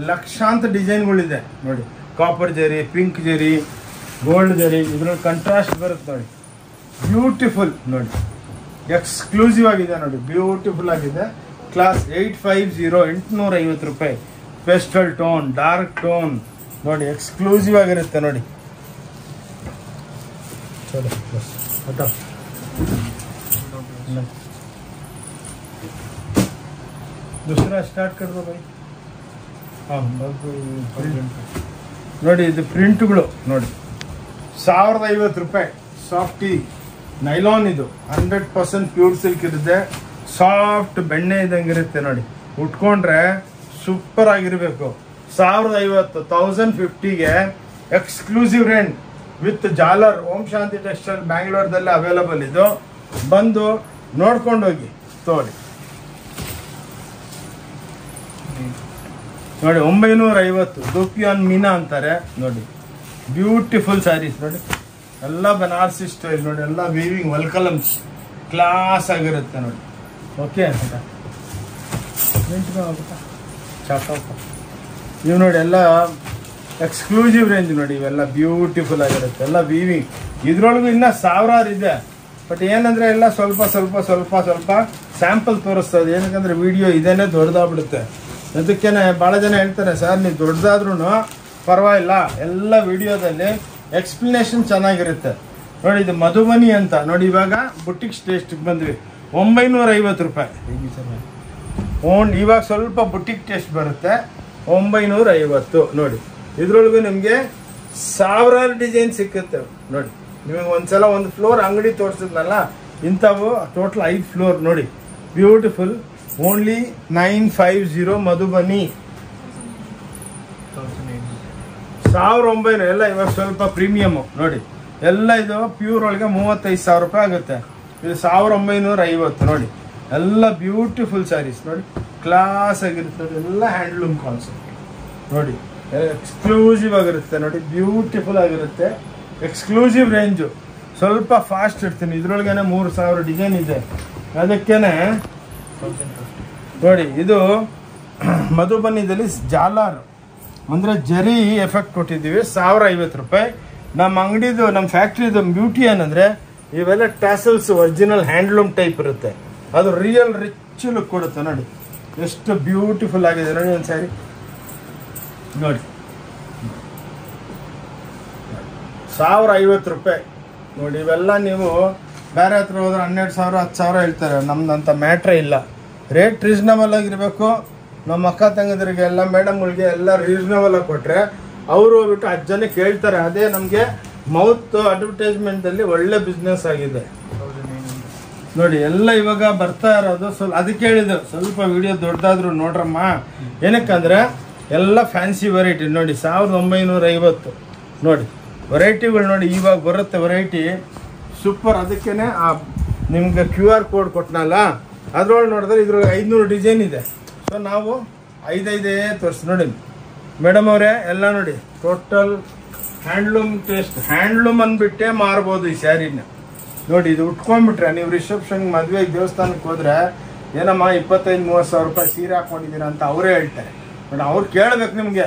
ಲಕ್ಷಾಂತರ ಡಿಸೈನ್ಗಳಿದೆ ನೋಡಿ. ಕಾಪರ್ ಜರಿ, ಪಿಂಕ್ ಜರಿ, ಗೋಲ್ಡ್ ಜರಿ, ಇದ್ರಲ್ಲಿ ಕಂಟ್ರಾಸ್ಟ್ ಬರುತ್ತೆ ನೋಡಿ. ಬ್ಯೂಟಿಫುಲ್ ನೋಡಿ, ಎಕ್ಸ್ಕ್ಲೂಸಿವ್ ಆಗಿದೆ ನೋಡಿ, ಬ್ಯೂಟಿಫುಲ್ ಆಗಿದೆ. ಕ್ಲಾಸ್ 850 ರೂಪಾಯಿ. ಪೆಸ್ಟಲ್ ಟೋನ್, ಡಾರ್ಕ್ ಟೋನ್ ನೋಡಿ, ಎಕ್ಸ್ಕ್ಲೂಸಿವ್ ಆಗಿರುತ್ತೆ ನೋಡಿ. ಚಲೋ दूसरा स्टार्ट कर दो भाई. ನೋಡಿ ಇದು ಪ್ರಿಂಟ್ಗಳು ನೋಡಿ. 1050 ರೂಪಾಯಿ ಸಾಫ್ಟಿ ನೈಲಾನ್. ಇದು 100% ಪ್ಯೂರ್ ಸಿಲ್ಕ್ ಇರುತ್ತೆ. ಸಾಫ್ಟ್ ಬೆಣ್ಣೆ ಇದ್ದಂಗೆ ಇರುತ್ತೆ ನೋಡಿ. ಉಟ್ಕೊಂಡ್ರೆ ಸೂಪರ್ ಆಗಿರಬೇಕು. 1050 1050ಗೆ ಎಕ್ಸ್ಕ್ಲೂಸಿವ್ ರೇಂಜ್ ವಿತ್ ಜಾಲರ್. ಓಂ ಶಾಂತಿ ಟೆಕ್ಸ್ಟೈಲ್ ಬ್ಯಾಂಗ್ಳೂರ್ದಲ್ಲಿ ಅವೈಲಬಲ್. ಇದು ಬಂದು ನೋಡ್ಕೊಂಡು ಹೋಗಿ ತೋರಿ ನೋಡಿ. 950 ದೋಪಿಯಾನ್ ಮೀನಾ ಅಂತಾರೆ ನೋಡಿ. ಬ್ಯೂಟಿಫುಲ್ ಸ್ಯಾರೀಸ್ ನೋಡಿ. ಎಲ್ಲ ಬನಾರಸಿ ಸ್ಟೈಲ್ ನೋಡಿ. ಎಲ್ಲ ವೀವಿಂಗ್ ವಲ್ಕಲಮ್ಸ್ ಕ್ಲಾಸ್ ಆಗಿರುತ್ತೆ ನೋಡಿ. ಓಕೆ ಇವು ನೋಡಿ ಎಲ್ಲ ಎಕ್ಸ್ಕ್ಲೂಸಿವ್ ರೇಂಜ್ ನೋಡಿ. ಇವೆಲ್ಲ ಬ್ಯೂಟಿಫುಲ್ ಆಗಿರುತ್ತೆ. ಎಲ್ಲ ವೀವಿಂಗ್. ಇದ್ರೊಳಗೂ ಇನ್ನೂ ಸಾವಿರಾರು ಇದೆ. ಬಟ್ ಏನಂದ್ರೆ ಎಲ್ಲ ಸ್ವಲ್ಪ ಸ್ಯಾಂಪಲ್ ತೋರಿಸ್ತಾ ಇದೆ. ಏನಕ್ಕಂದ್ರೆ ವಿಡಿಯೋ ಇದೇನೆ ದೊಡ್ಡದಾಗ್ಬಿಡುತ್ತೆ. ಅದಕ್ಕೇನೆ ಭಾಳ ಜನ ಹೇಳ್ತಾರೆ ಸರ್ ನೀವು ದೊಡ್ಡದಾದ್ರೂ ಪರವಾಗಿಲ್ಲ, ಎಲ್ಲ ವಿಡಿಯೋದಲ್ಲಿ ಎಕ್ಸ್ಪ್ಲನೇಷನ್ ಚೆನ್ನಾಗಿರುತ್ತೆ ನೋಡಿ. ಇದು ಮಧುಬನಿ ಅಂತ ನೋಡಿ. ಇವಾಗ ಬುಟ್ಟಿಕ್ ಟೇಸ್ಟಿಗೆ ಬಂದ್ವಿ. 950 ರೂಪಾಯಿ. ಇವಾಗ ಸ್ವಲ್ಪ ಬುಟ್ಟಿಕ್ ಟೇಸ್ಟ್ ಬರುತ್ತೆ. 950 ನೋಡಿ. ಇದ್ರೊಳಗೂ ನಿಮಗೆ ಸಾವಿರಾರು ಡಿಸೈನ್ ಸಿಕ್ಕುತ್ತೆ ನೋಡಿ. ನಿಮಗೆ ಒಂದ್ಸಲ ಒಂದು ಫ್ಲೋರ್ ಅಂಗಡಿ ತೋರಿಸಿದ್ನಲ್ಲ, ಇಂಥವು ಟೋಟಲ್ 5 ಫ್ಲೋರ್ ನೋಡಿ. ಬ್ಯೂಟಿಫುಲ್. ಓನ್ಲಿ 950 ಮಧುಬನಿ. 1900 ಎಲ್ಲ ಇವಾಗ ಸ್ವಲ್ಪ ಪ್ರೀಮಿಯಮ್ ನೋಡಿ. ಎಲ್ಲ ಇದು ಪ್ಯೂರ್ ಒಳಗೆ 35,000 ರೂಪಾಯಿ ಆಗುತ್ತೆ. ಇದು 1950 ನೋಡಿ. ಎಲ್ಲ ಬ್ಯೂಟಿಫುಲ್ ಸ್ಯಾರೀಸ್ ನೋಡಿ. ಕ್ಲಾಸ್ ಆಗಿರುತ್ತೆ ನೋಡಿ. ಎಲ್ಲ ಹ್ಯಾಂಡ್ಲೂಮ್ ಕಾನ್ಸೆಪ್ಟ್ ನೋಡಿ. ಎಕ್ಸ್ಕ್ಲೂಸಿವ್ ಆಗಿರುತ್ತೆ ನೋಡಿ. ಬ್ಯೂಟಿಫುಲ್ ಆಗಿರುತ್ತೆ. Exclusive range. ಸ್ವಲ್ಪ ಫಾಸ್ಟ್ ಇರ್ತೀನಿ. ಇದ್ರೊಳಗೇನೆ 3000 ಡಿಸೈನ್ ಇದೆ. ಅದಕ್ಕೇನೆ ನೋಡಿ. ಇದು ಮಧುಬನಿದಲ್ಲಿ ಜಾಲಾರ್ ಅಂದರೆ ಜರಿ ಎಫೆಕ್ಟ್ ಕೊಟ್ಟಿದ್ದೀವಿ. 1050 ರೂಪಾಯಿ. ನಮ್ಮ ಅಂಗಡಿದು, ನಮ್ಮ ಫ್ಯಾಕ್ಟ್ರಿದು ಬ್ಯೂಟಿ ಏನಂದರೆ ಇವೆಲ್ಲ ಟ್ಯಾಸಲ್ಸ್ ಒರಿಜಿನಲ್ ಹ್ಯಾಂಡ್ಲೂಮ್ ಟೈಪ್ ಇರುತ್ತೆ. ಅದು ರಿಯಲ್ ರಿಚ್ ಲುಕ್ ಕೊಡುತ್ತೆ ನೋಡಿ. ಎಷ್ಟು ಬ್ಯೂಟಿಫುಲ್ ಆಗಿದೆ ನೋಡಿ. ಒಂದು ಸ್ಯಾರಿ ನೋಡಿ. 1050 ರೂಪಾಯಿ ನೋಡಿ. ಇವೆಲ್ಲ ನೀವು ಬೇರೆ ಹತ್ರ ಹೋದ್ರೆ 12,000 10,000 ಹೇಳ್ತಾರೆ. ನಮ್ದಂತ ಮ್ಯಾಟ್ರೇ ಇಲ್ಲ. ರೇಟ್ ರೀಸನಬಲ್ ಆಗಿರಬೇಕು. ನಮ್ಮ ಅಕ್ಕ ತಂಗದ್ರಿಗೆ ಎಲ್ಲ ಮೇಡಮ್ಗಳಿಗೆ ಎಲ್ಲ ರೀಸನಬಲ್ ಆಗಿ ಕೊಟ್ಟರೆ ಅವರು ಹೋಗ್ಬಿಟ್ಟು 10 ಜನ ಕೇಳ್ತಾರೆ. ಅದೇ ನಮಗೆ ಮೌತ್ ಅಡ್ವರ್ಟೈಸ್ಮೆಂಟಲ್ಲಿ ಒಳ್ಳೆ ಬಿಸ್ನೆಸ್ ಆಗಿದೆ ನೋಡಿ. ಎಲ್ಲ ಇವಾಗ ಬರ್ತಾ ಇರೋದು ಅದಕ್ಕೆ ಹೇಳಿದ್ರು ಸ್ವಲ್ಪ ವಿಡಿಯೋ ದೊಡ್ಡದಾದ್ರು ನೋಡ್ರಮ್ಮ. ಏನಕ್ಕಂದ್ರೆ ಎಲ್ಲ ಫ್ಯಾನ್ಸಿ ವೆರೈಟಿ ನೋಡಿ, 1950 ನೋಡಿ ವೆರೈಟಿಗಳು ನೋಡಿ. ಇವಾಗ ಬರುತ್ತೆ ವೆರೈಟಿ ಸೂಪರ್. ಅದಕ್ಕೇ ನಿಮ್ಗೆ QR ಕೋಡ್ ಕೊಟ್ಟನಲ್ಲ, ಅದ್ರೊಳಗೆ ನೋಡಿದ್ರೆ ಇದ್ರೊಳಗೆ 500 ಡಿಸೈನ್ ಇದೆ. ಸೊ ನಾವು 5 ತೋರಿಸಿ ನೋಡಿ ಮೇಡಮ್ ಅವರೇ. ಎಲ್ಲ ನೋಡಿ ಟೋಟಲ್ ಹ್ಯಾಂಡ್ಲೂಮ್ ಟೇಸ್ಟ್, ಹ್ಯಾಂಡ್ಲೂಮ್ ಅಂದ್ಬಿಟ್ಟೆ ಮಾರ್ಬೋದು ಈ ಸ್ಯಾರಿನ ನೋಡಿ. ಇದು ಉಟ್ಕೊಂಡ್ಬಿಟ್ರೆ ನೀವು ರಿಸೆಪ್ಷನ್, ಮದುವೆಗೆ, ದೇವಸ್ಥಾನಕ್ಕೆ ಹೋದ್ರೆ ಏನಮ್ಮ 25-30 ಸಾವಿರ ರೂಪಾಯಿ ಸೀರೆ ಹಾಕೊಂಡಿದ್ದೀರಾ ಅಂತ ಅವರೇ ಹೇಳ್ತಾರೆ ನೋಡಿ. ಅವ್ರು ಕೇಳ್ಬೇಕು ನಿಮಗೆ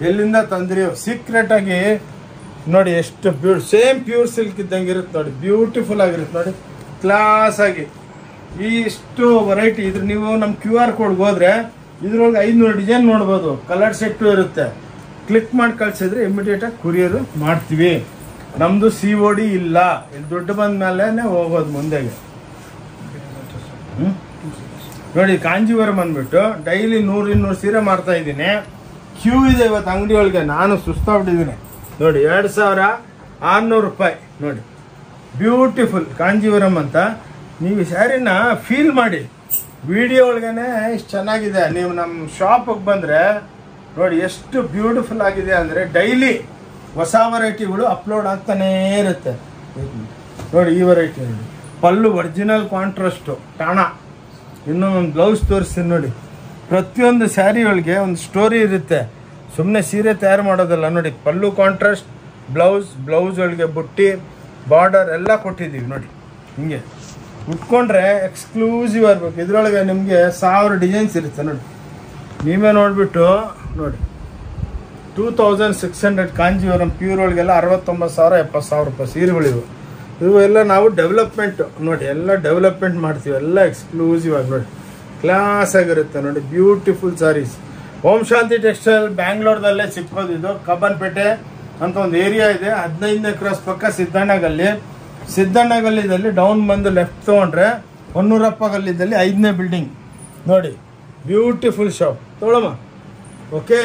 ಎಲ್ಲಿಂದ ತಂದ್ರಿ. ಸೀಕ್ರೆಟ್ ಆಗಿ ನೋಡಿ ಎಷ್ಟು ಸೇಮ್ ಪ್ಯೂರ್ ಸಿಲ್ಕ್ ಇದ್ದಂಗೆ ಇರುತ್ತೆ ನೋಡಿ. ಬ್ಯೂಟಿಫುಲ್ ಆಗಿರುತ್ತೆ ನೋಡಿ, ಕ್ಲಾಸ್ ಆಗಿ. ಇಷ್ಟು ವೆರೈಟಿ ಇದ್ರ ನೀವು ನಮ್ಮ QR ಕೋಡ್ಗೆ ಹೋದ್ರೆ ಇದ್ರೊಳಗೆ 500 ಡಿಸೈನ್ ನೋಡ್ಬೋದು. ಕಲರ್ ಸೆಟ್ಟು ಇರುತ್ತೆ. ಕ್ಲಿಕ್ ಮಾಡಿ ಕಳ್ಸಿದ್ರೆ ಇಮಿಡಿಯೇಟಾಗಿ ಕುರಿಯರು ಮಾಡ್ತೀವಿ. ನಮ್ದು COD ಇಲ್ಲ. ಇಲ್ಲಿ ದುಡ್ಡು ಬಂದ ಮೇಲೆ ಹೋಗೋದು ಮುಂದೆಗೆ. ನೋಡಿ ಕಾಂಜೀವರಂ ಅಂದ್ಬಿಟ್ಟು ಡೈಲಿ 100-200 ಸೀರೆ ಮಾರ್ತಾ ಇದ್ದೀನಿ. ಕ್ಯೂ ಇದೆ ಇವತ್ತು ಅಂಗಡಿ ಒಳಗೆ. ನಾನು ಸುಸ್ತಾಗ್ಬಿಟ್ಟಿದ್ದೀನಿ ನೋಡಿ. 2600 ರೂಪಾಯಿ ನೋಡಿ. ಬ್ಯೂಟಿಫುಲ್ ಕಾಂಜೀವರಂ ಅಂತ. ನೀವು ಈ ಸ್ಯಾರಿನ ಫೀಲ್ ಮಾಡಿ. ವಿಡಿಯೋ ಒಳಗೇನೆ ಇಷ್ಟು ಚೆನ್ನಾಗಿದೆ. ನೀವು ನಮ್ಮ ಶಾಪಿಗೆ ಬಂದರೆ ನೋಡಿ ಎಷ್ಟು ಬ್ಯೂಟಿಫುಲ್ ಆಗಿದೆ ಅಂದರೆ ಡೈಲಿ ಹೊಸ ವೆರೈಟಿಗಳು ಅಪ್ಲೋಡ್ ಆಗ್ತಾನೇ ಇರುತ್ತೆ ನೋಡಿ. ಈ ವೆರೈಟಿ ನೋಡಿ, ಪಲ್ಲು ಒರಿಜಿನಲ್ ಕಾಂಟ್ರಾಸ್ಟು ಟಾಣ. ಇನ್ನೂ ಒಂದು ಬ್ಲೌಸ್ ತೋರಿಸ್ತೀನಿ ನೋಡಿ. ಪ್ರತಿಯೊಂದು ಸ್ಯಾರಿ ಒಳಗೆ ಒಂದು ಸ್ಟೋರಿ ಇರುತ್ತೆ. ಸುಮ್ಮನೆ ಸೀರೆ ತಯಾರು ಮಾಡೋದಲ್ಲ ನೋಡಿ. ಪಲ್ಲು ಕಾಂಟ್ರಾಸ್ಟ್, ಬ್ಲೌಸ್ ಒಳಗೆ ಬುಟ್ಟಿ, ಬಾರ್ಡರ್ ಎಲ್ಲ ಕೊಟ್ಟಿದ್ದೀವಿ ನೋಡಿ. ಹಿಂಗೆ ಉಟ್ಕೊಂಡ್ರೆ ಎಕ್ಸ್ಕ್ಲೂಸಿವ್ ಇರ್ಬೇಕು. ಇದ್ರೊಳಗೆ ನಿಮಗೆ 1000 ಡಿಸೈನ್ಸ್ ಇರುತ್ತೆ ನೋಡಿ. ನೀವೇ ನೋಡಿಬಿಟ್ಟು ನೋಡಿ 2600 ಕಾಂಜೀವರಂ ಪ್ಯೂರ್ ಒಳಗೆಲ್ಲ 69,000 70,000 ರೂಪಾಯಿ ಸೀರೆಗಳಿವು. ಇವೆಲ್ಲ ನಾವು ಡೆವಲಪ್ಮೆಂಟ್ ನೋಡಿ, ಎಲ್ಲ ಡೆವಲಪ್ಮೆಂಟ್ ಮಾಡ್ತೀವಿ. ಎಲ್ಲ ಎಕ್ಸ್ಕ್ಲೂಸಿವ್ ಆಗಿ ನೋಡಿ, ಕ್ಲಾಸ್ ಆಗಿರುತ್ತೆ ನೋಡಿ. ಬ್ಯೂಟಿಫುಲ್ ಸಾರೀಸ್. ಓಂ ಶಾಂತಿ ಟೆಕ್ಸ್ಟೈಲ್ ಬ್ಯಾಂಗ್ಳೂರ್ದಲ್ಲೇ ಸಿಕ್ಕೋದು. ಇದು ಕಬ್ಬನ್ಪೇಟೆ ಅಂತ ಒಂದು ಏರಿಯಾ ಇದೆ. 15ನೇ ಕ್ರಾಸ್ ಪಕ್ಕ ಸಿದ್ದಣ್ಣ ಗಲ್ಲಿದಲ್ಲಿ ಡೌನ್ ಬಂದು ಲೆಫ್ಟ್ ತೊಗೊಂಡ್ರೆ ಹೊನ್ನೂರಪ್ಪ ಗಲ್ಲಿದಲ್ಲಿ 5ನೇ ಬಿಲ್ಡಿಂಗ್ ನೋಡಿ. Beautiful shop ತೊಗೊಳಮ್ಮ. ಓಕೆ,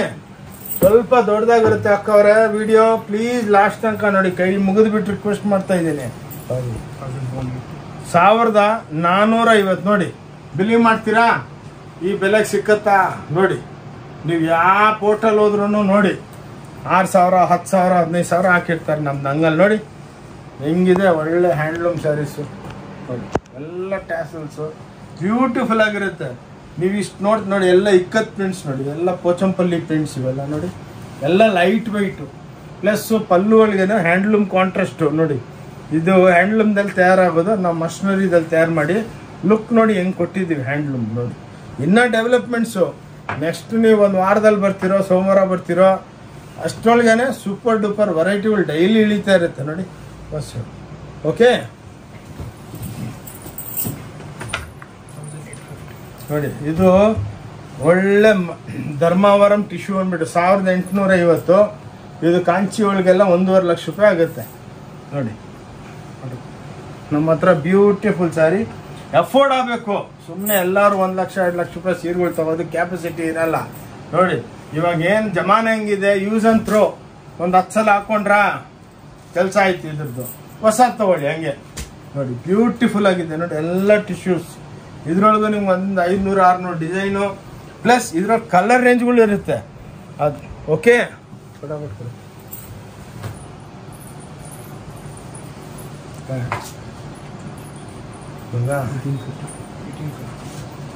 ಸ್ವಲ್ಪ ದೊಡ್ಡದಾಗಿರುತ್ತೆ ಅಕ್ಕವ್ರೆ ವಿಡಿಯೋ. ಪ್ಲೀಸ್ ಲಾಸ್ಟ್ ತನಕ ನೋಡಿ. ಕೈ ಮುಗಿದ್ಬಿಟ್ಟು ರಿಕ್ವೆಸ್ಟ್ ಮಾಡ್ತಾ ಇದ್ದೀನಿ. 1450 ನೋಡಿ. ಬಿಲ್ಲಿಂಗ್ ಮಾಡ್ತೀರಾ? ಈ ಬೆಲೆಗೆ ಸಿಕ್ಕತ್ತಾ ನೋಡಿ. ನೀವು ಯಾವ ಪೋರ್ಟಲ್ ಹೋದ್ರೂ ನೋಡಿ 6,000 10,000 15,000 ಹಾಕಿರ್ತಾರೆ. ನಮ್ದು ಹಂಗಲ್ಲಿ ನೋಡಿ ಹೆಂಗಿದೆ. ಒಳ್ಳೆ ಹ್ಯಾಂಡ್ಲೂಮ್ ಸ್ಯಾರೀಸು ನೋಡಿ. ಎಲ್ಲ ಟ್ಯಾಸಲ್ಸು ಬ್ಯೂಟಿಫುಲ್ ಆಗಿರುತ್ತೆ. ನೀವು ಇಷ್ಟು ನೋಡಿ. ಎಲ್ಲ ಇಕ್ಕತ್ ಪ್ರಿಂಟ್ಸ್ ನೋಡಿ. ಎಲ್ಲ ಪೋಚಂಪಲ್ಲಿ ಪ್ರಿಂಟ್ಸ್ ಇವೆಲ್ಲ ನೋಡಿ. ಎಲ್ಲ ಲೈಟ್ ವೆಯ್ಟು ಪ್ಲಸ್ಸು ಪಲ್ಲು ಒಳಗೇನೆ ಹ್ಯಾಂಡ್ಲೂಮ್ ಕಾಂಟ್ರಾಸ್ಟು ನೋಡಿ. ಇದು ಹ್ಯಾಂಡ್ಲೂಮ್ದಲ್ಲಿ ತಯಾರಾಗೋದು. ನಾವು ಮಷಿನರಿದಲ್ಲಿ ತಯಾರು ಮಾಡಿ ಲುಕ್ ನೋಡಿ ಹೆಂಗೆ ಕೊಟ್ಟಿದ್ದೀವಿ ಹ್ಯಾಂಡ್ಲೂಮ್ ನೋಡಿ. ಇನ್ನೂ ಡೆವಲಪ್ಮೆಂಟ್ಸು ನೆಕ್ಸ್ಟ್ ನೀವು ಒಂದು ವಾರದಲ್ಲಿ ಬರ್ತಿರೋ, ಸೋಮವಾರ ಬರ್ತಿರೋ ಅಷ್ಟರೊಳಗೇನೆ ಸೂಪರ್ ಡೂಪರ್ ವೆರೈಟಿಗಳು ಡೈಲಿ ಇಳಿತಾ ಇರುತ್ತೆ ನೋಡಿ. ಬಸ್ ಓಕೆ ನೋಡಿ. ಇದು ಒಳ್ಳೆ ಧರ್ಮಾವರಂ ಟಿಶ್ಯೂ ಅಂದ್ಬಿಟ್ಟು 1850. ಇದು ಕಾಂಚಿ ಒಳಗೆಲ್ಲ 1.5 ಲಕ್ಷ ರೂಪಾಯಿ ಆಗುತ್ತೆ ನೋಡಿ. ನಮ್ಮ ಹತ್ರ ಬ್ಯೂಟಿಫುಲ್ ಸ್ಯಾರಿ. ಅಫೋರ್ಡ್ ಆಗಬೇಕು. ಸುಮ್ಮನೆ ಎಲ್ಲರೂ 1 ಲಕ್ಷ 2 ಲಕ್ಷ ರೂಪಾಯಿ ಸೀರೆಗಳು ತಗೋದು ಕ್ಯಾಪಸಿಟಿ ಇರಲ್ಲ ನೋಡಿ. ಇವಾಗ ಏನು ಜಮಾನ ಹೆಂಗಿದೆ, ಯೂಸ್ ಅಂಡ್ ಥ್ರೋ. ಒಂದು 10 ಸಲ ಹಾಕೊಂಡ್ರಾ ಕೆಲಸ ಆಯ್ತು. ಇದ್ರದ್ದು ಹೊಸ ತಗೊಳ್ಳಿ ಹಂಗೆ ನೋಡಿ. ಬ್ಯೂಟಿಫುಲ್ ಆಗಿದೆ ನೋಡಿ. ಎಲ್ಲ ಟಿಶ್ಯೂಸ್. ಇದ್ರೊಳಗೂ ನಿಮ್ಗೆ ಒಂದು 500-600 ಡಿಸೈನು ಪ್ಲಸ್ ಇದ್ರೊಳಗೆ ಕಲರ್ ರೇಂಜ್ಗಳು ಇರುತ್ತೆ. ಅದು ಓಕೆ.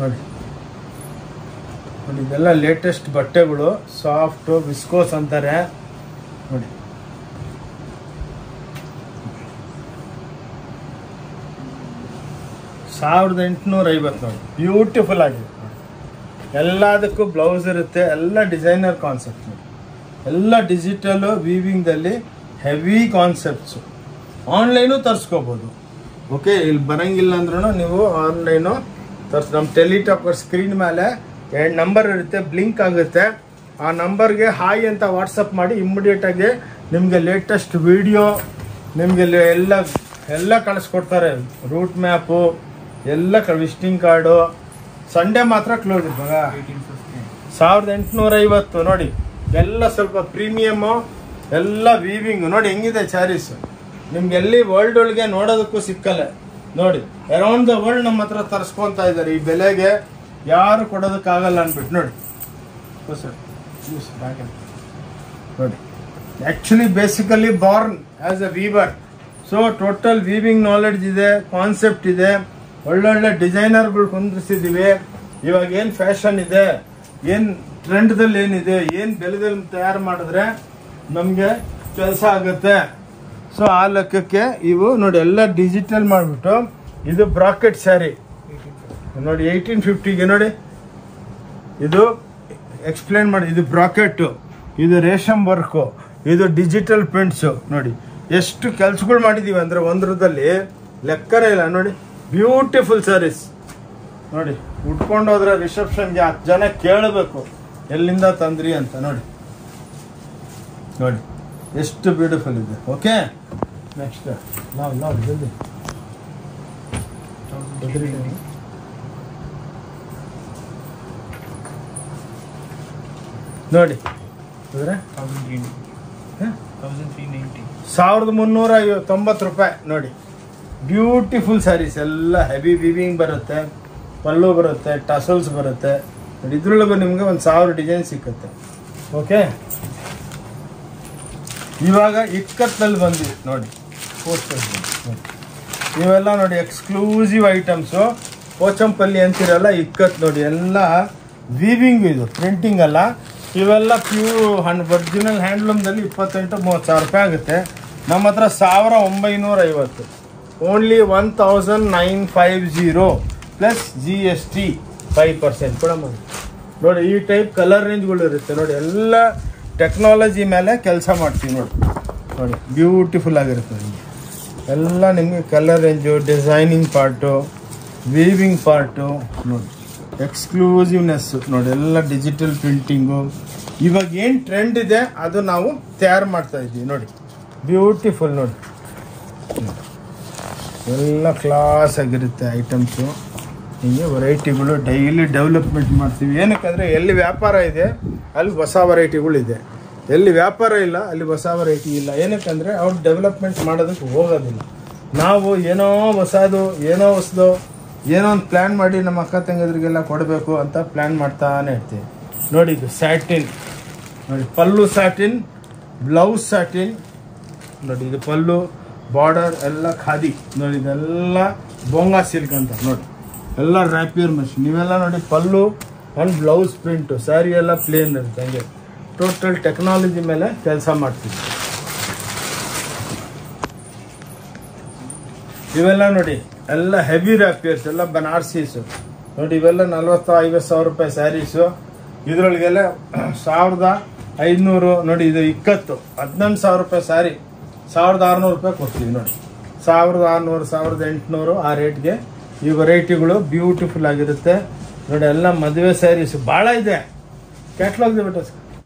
ನೋಡಿ ನೋಡಿ. ಇದೆಲ್ಲ ಲೇಟೆಸ್ಟ್ ಬಟ್ಟೆಗಳು. ಸಾಫ್ಟು ವಿಸ್ಕೋಸ್ ಅಂತಾರೆ ನೋಡಿ. $1850 ನೋಡಿ. ಬ್ಯೂಟಿಫುಲ್ ಆಗಿದೆ. ಎಲ್ಲದಕ್ಕೂ ಬ್ಲೌಸ್ ಇರುತ್ತೆ. ಎಲ್ಲ ಡಿಸೈನರ್ ಕಾನ್ಸೆಪ್ಟ್ ನೋಡಿ. ಎಲ್ಲ ಡಿಜಿಟಲ್ ವೀವಿಂಗ್ದಲ್ಲಿ ಹೆವಿ ಕಾನ್ಸೆಪ್ಟ್ಸು. ಆನ್ಲೈನು ತರಿಸ್ಕೋಬೋದು. ಓಕೆ, ಇಲ್ಲಿ ಬರೋಂಗಿಲ್ಲ ಅಂದ್ರೂ ನೀವು ಆನ್ಲೈನು ನಮ್ಮ ಟೆಲಿಟಾಕರ್ ಸ್ಕ್ರೀನ್ ಮೇಲೆ 2 ನಂಬರ್ ಇರುತ್ತೆ, ಬ್ಲಿಂಕ್ ಆಗುತ್ತೆ. ಆ ನಂಬರ್ಗೆ ಹಾಯ್ ಅಂತ ವಾಟ್ಸಪ್ ಮಾಡಿ ಇಮ್ಮಿಡಿಯೇಟಾಗಿ ನಿಮಗೆ ಲೇಟೆಸ್ಟ್ ವಿಡಿಯೋ ನಿಮಗೆ ಎಲ್ಲ ಕಳಿಸ್ಕೊಡ್ತಾರೆ. ರೂಟ್ ಮ್ಯಾಪು ಎಲ್ಲ, ವಿಸಿಟಿಂಗ್ ಕಾರ್ಡು, ಸಂಡೇ ಮಾತ್ರ ಕ್ಲೋಸ್ ಇವಾಗ 1850 ನೋಡಿ. ಎಲ್ಲ ಸ್ವಲ್ಪ ಪ್ರೀಮಿಯಮ್ಮು, ಎಲ್ಲ ವೀವಿಂಗ್ ನೋಡಿ ಹೆಂಗಿದೆ ಸ್ಯಾರೀಸ್. ನಿಮ್ಗೆ ಎಲ್ಲಿ ವರ್ಲ್ಡ್ ಒಳಗೆ ನೋಡೋದಕ್ಕೂ ಸಿಕ್ಕಲ್ಲ ನೋಡಿ. ಅರೌಂಡ್ ದ ವರ್ಲ್ಡ್ ನಮ್ಮ ಹತ್ರ ತರಿಸ್ಕೊತಾ ಇದ್ದಾರೆ. ಈ ಬೆಲೆಗೆ ಯಾರು ಕೊಡೋದಕ್ಕಾಗಲ್ಲ ಅಂದ್ಬಿಟ್ಟು ನೋಡಿ. ನೋಡಿ actually basically Born as a Weaver. So total weaving knowledge ಇದೆ, ಕಾನ್ಸೆಪ್ಟ್ ಇದೆ, ಒಳ್ಳೊಳ್ಳೆ ಡಿಸೈನರ್ಗಳು ಹೊಂದಿಸಿದ್ದೀವಿ. ಇವಾಗ ಏನು ಫ್ಯಾಷನ್ ಇದೆ, ಏನು ಟ್ರೆಂಡ್ದಲ್ಲಿ ಏನಿದೆ, ಏನು ಬೆಲೆದಲ್ಲಿ ತಯಾರು ಮಾಡಿದ್ರೆ ನಮಗೆ ಕೆಲಸ ಆಗುತ್ತೆ. ಸೊ ಆ ಲೆಕ್ಕಕ್ಕೆ ಇವು ನೋಡಿ ಎಲ್ಲ ಡಿಜಿಟಲ್ ಮಾಡಿಬಿಟ್ಟು ಇದು ಬ್ರಾಕೆಟ್ ಸ್ಯಾರಿ ನೋಡಿ 1850ಗೆ ನೋಡಿ. ಇದು ಎಕ್ಸ್ಪ್ಲೇನ್ ಮಾಡಿ, ಇದು ಬ್ರಾಕೆಟು, ಇದು ರೇಷಮ್ ವರ್ಕು, ಇದು ಡಿಜಿಟಲ್ ಪ್ರಿಂಟ್ಸು. ನೋಡಿ ಎಷ್ಟು ಕೆಲಸಗಳು ಮಾಡಿದ್ದೀವಿ ಅಂದರೆ ಒಂದ್ರದಲ್ಲಿ ಲೆಕ್ಕನೇ ಇಲ್ಲ ನೋಡಿ. ಬ್ಯೂಟಿಫುಲ್ ಸ್ಯಾರೀಸ್ ನೋಡಿ. ಉಟ್ಕೊಂಡು ಹೋದ್ರೆ ರಿಸೆಪ್ಷನ್ಗೆ 10 ಜನ ಕೇಳಬೇಕು ಎಲ್ಲಿಂದ ತಂದ್ರಿ ಅಂತ ನೋಡಿ. ನೋಡಿ ಎಷ್ಟು ಬ್ಯೂಟಿಫುಲ್ ಇದೆ. ಓಕೆ, ನೆಕ್ಸ್ಟ್ ನಾವು ಜಲ್ದಿ ನೋಡಿ 1390 ರೂಪಾಯಿ ನೋಡಿ. ಬ್ಯೂಟಿಫುಲ್ ಸ್ಯಾರೀಸ್ ಎಲ್ಲ ಹೆವಿ ವಿವಿಂಗ್ ಬರುತ್ತೆ, ಪಲ್ಲು ಬರುತ್ತೆ, ಟಸಲ್ಸ್ ಬರುತ್ತೆ ನೋಡಿ. ಇದ್ರೊಳಗೆ ನಿಮಗೆ 1000 ಡಿಸೈನ್ ಸಿಕ್ಕುತ್ತೆ. ಓಕೆ, ಇವಾಗ ಇಕ್ಕತ್ತಲ್ಲಿ ಬಂದಿದೆ ನೋಡಿ. ಪೋಸ್ಟರ್ ಇವೆಲ್ಲ ನೋಡಿ ಎಕ್ಸ್ಕ್ಲೂಸಿವ್ ಐಟಮ್ಸು. ಪೋಚಂಪಲ್ಲಿ ಅಂತಿರಲ್ಲ, ಇಕ್ಕತ್ ನೋಡಿ ಎಲ್ಲ ವೀವಿಂಗ್, ಇದು ಪ್ರಿಂಟಿಂಗ್ ಅಲ್ಲ. ಇವೆಲ್ಲ ಪ್ಯೂರ್ ಒರಿಜಿನಲ್ ಹ್ಯಾಂಡ್ಲೂಮ್ದಲ್ಲಿ 28-30 ಸಾವಿರ ರೂಪಾಯಿ ಆಗುತ್ತೆ. ನಮ್ಮ ಹತ್ರ 1950, ಓನ್ಲಿ 1950 ಪ್ಲಸ್ GST 5% ಕೂಡ ಮಾಡಿ ನೋಡಿ. ಈ ಟೈಪ್ ಕಲರ್ ರೇಂಜ್ಗಳು ಇರುತ್ತೆ ನೋಡಿ. ಎಲ್ಲ ಟೆಕ್ನಾಲಜಿ ಮೇಲೆ ಕೆಲಸ ಮಾಡ್ತೀವಿ ನೋಡಿ. ನೋಡಿ ಬ್ಯೂಟಿಫುಲ್ ಆಗಿರುತ್ತೆ ನಿಮಗೆ ಎಲ್ಲ. ನಿಮಗೆ colour range, designing part, weaving part ನೋಡಿ, ಎಕ್ಸ್ಕ್ಲೂಸಿವ್ನೆಸ್ ನೋಡಿ, ಎಲ್ಲ ಡಿಜಿಟಲ್ ಪ್ರಿಂಟಿಂಗು. ಇವಾಗ ಏನು ಟ್ರೆಂಡ್ ಇದೆ ಅದು ನಾವು ತಯಾರು ಮಾಡ್ತಾ ಇದ್ದೀವಿ ನೋಡಿ. ಬ್ಯೂಟಿಫುಲ್ ನೋಡಿ, ಎಲ್ಲ ಕ್ಲಾಸ್ ಆಗಿರುತ್ತೆ ಐಟಮ್ಸು. ಹೀಗೆ ವೆರೈಟಿಗಳು ಡೈಲಿ ಡೆವಲಪ್ಮೆಂಟ್ ಮಾಡ್ತೀವಿ. ಏನಕ್ಕಂದರೆ ಎಲ್ಲಿ ವ್ಯಾಪಾರ ಇದೆ ಅಲ್ಲಿ ಹೊಸ ವೆರೈಟಿಗಳಿದೆ, ಎಲ್ಲಿ ವ್ಯಾಪಾರ ಇಲ್ಲ ಅಲ್ಲಿ ಹೊಸ ವೆರೈಟಿ ಇಲ್ಲ. ಏನಕ್ಕಂದರೆ ಅವ್ರು ಡೆವಲಪ್ಮೆಂಟ್ ಮಾಡೋದಕ್ಕೆ ಹೋಗೋದಿಲ್ಲ. ನಾವು ಏನೋ ಹೊಸದು ಏನೋ ಒಂದು ಪ್ಲ್ಯಾನ್ ಮಾಡಿ ನಮ್ಮ ಅಕ್ಕ ತಂಗಿದ್ರಿಗೆಲ್ಲ ಕೊಡಬೇಕು ಅಂತ ಪ್ಲ್ಯಾನ್ ಮಾಡ್ತಾನೆ ಇರ್ತೀವಿ ನೋಡಿ. ಇದು ಸ್ಯಾಟಿನ್ ನೋಡಿ, ಪಲ್ಲು ಸ್ಯಾಟಿನ್, ಬ್ಲೌಸ್ ಸ್ಯಾಟಿನ್ ನೋಡಿ. ಇದು ಪಲ್ಲು, ಬಾರ್ಡರ್ ಎಲ್ಲ ಖಾದಿ ನೋಡಿ. ಇದೆಲ್ಲ ಬೊಂಗಾ ಸಿಲ್ಕ್ ಅಂತ ನೋಡಿ. ಎಲ್ಲ ರ್ಯಾಪಿಯರ್ ಮಷಿನ್. ಇವೆಲ್ಲ ನೋಡಿ ಪಲ್ಲು ಆ್ಯಂಡ್ ಬ್ಲೌಸ್ ಪ್ರಿಂಟು. ಸ್ಯಾರಿ ಎಲ್ಲ ಪ್ಲೇನ್ ಇರುತ್ತೆ. ಹಂಗೆ ಟೋಟಲ್ ಟೆಕ್ನಾಲಜಿ ಮೇಲೆ ಕೆಲಸ ಮಾಡ್ತೀವಿ. ಇವೆಲ್ಲ ನೋಡಿ ಎಲ್ಲ ಹೆವಿ ರ್ಯಾಪಿಯರ್ಸ್, ಎಲ್ಲ ಬನಾರಸೀಸು ನೋಡಿ. ಇವೆಲ್ಲ 40-50 ಸಾವಿರ ರೂಪಾಯಿ ಸ್ಯಾರೀಸು. ಇದರೊಳಗೆಲ್ಲ 1500 ನೋಡಿ. ಇದು ಇಕ್ಕತ್ತು 18 ಸಾವಿರ ರೂಪಾಯಿ ಸ್ಯಾರಿ 1600 ರೂಪಾಯಿ ಕೊಡ್ತೀವಿ ನೋಡಿ. 1600, 1800 ಆ ರೇಟ್ಗೆ ಈ ವೆರೈಟಿಗಳು ಬ್ಯೂಟಿಫುಲ್ ಆಗಿರುತ್ತೆ ನೋಡಿ. ಎಲ್ಲ ಮದುವೆ ಸ್ಯಾರೀಸು ಭಾಳ ಇದೆ. ಕ್ಯಾಟ್ಲಾಗ್ ಬಿಟ್ಟು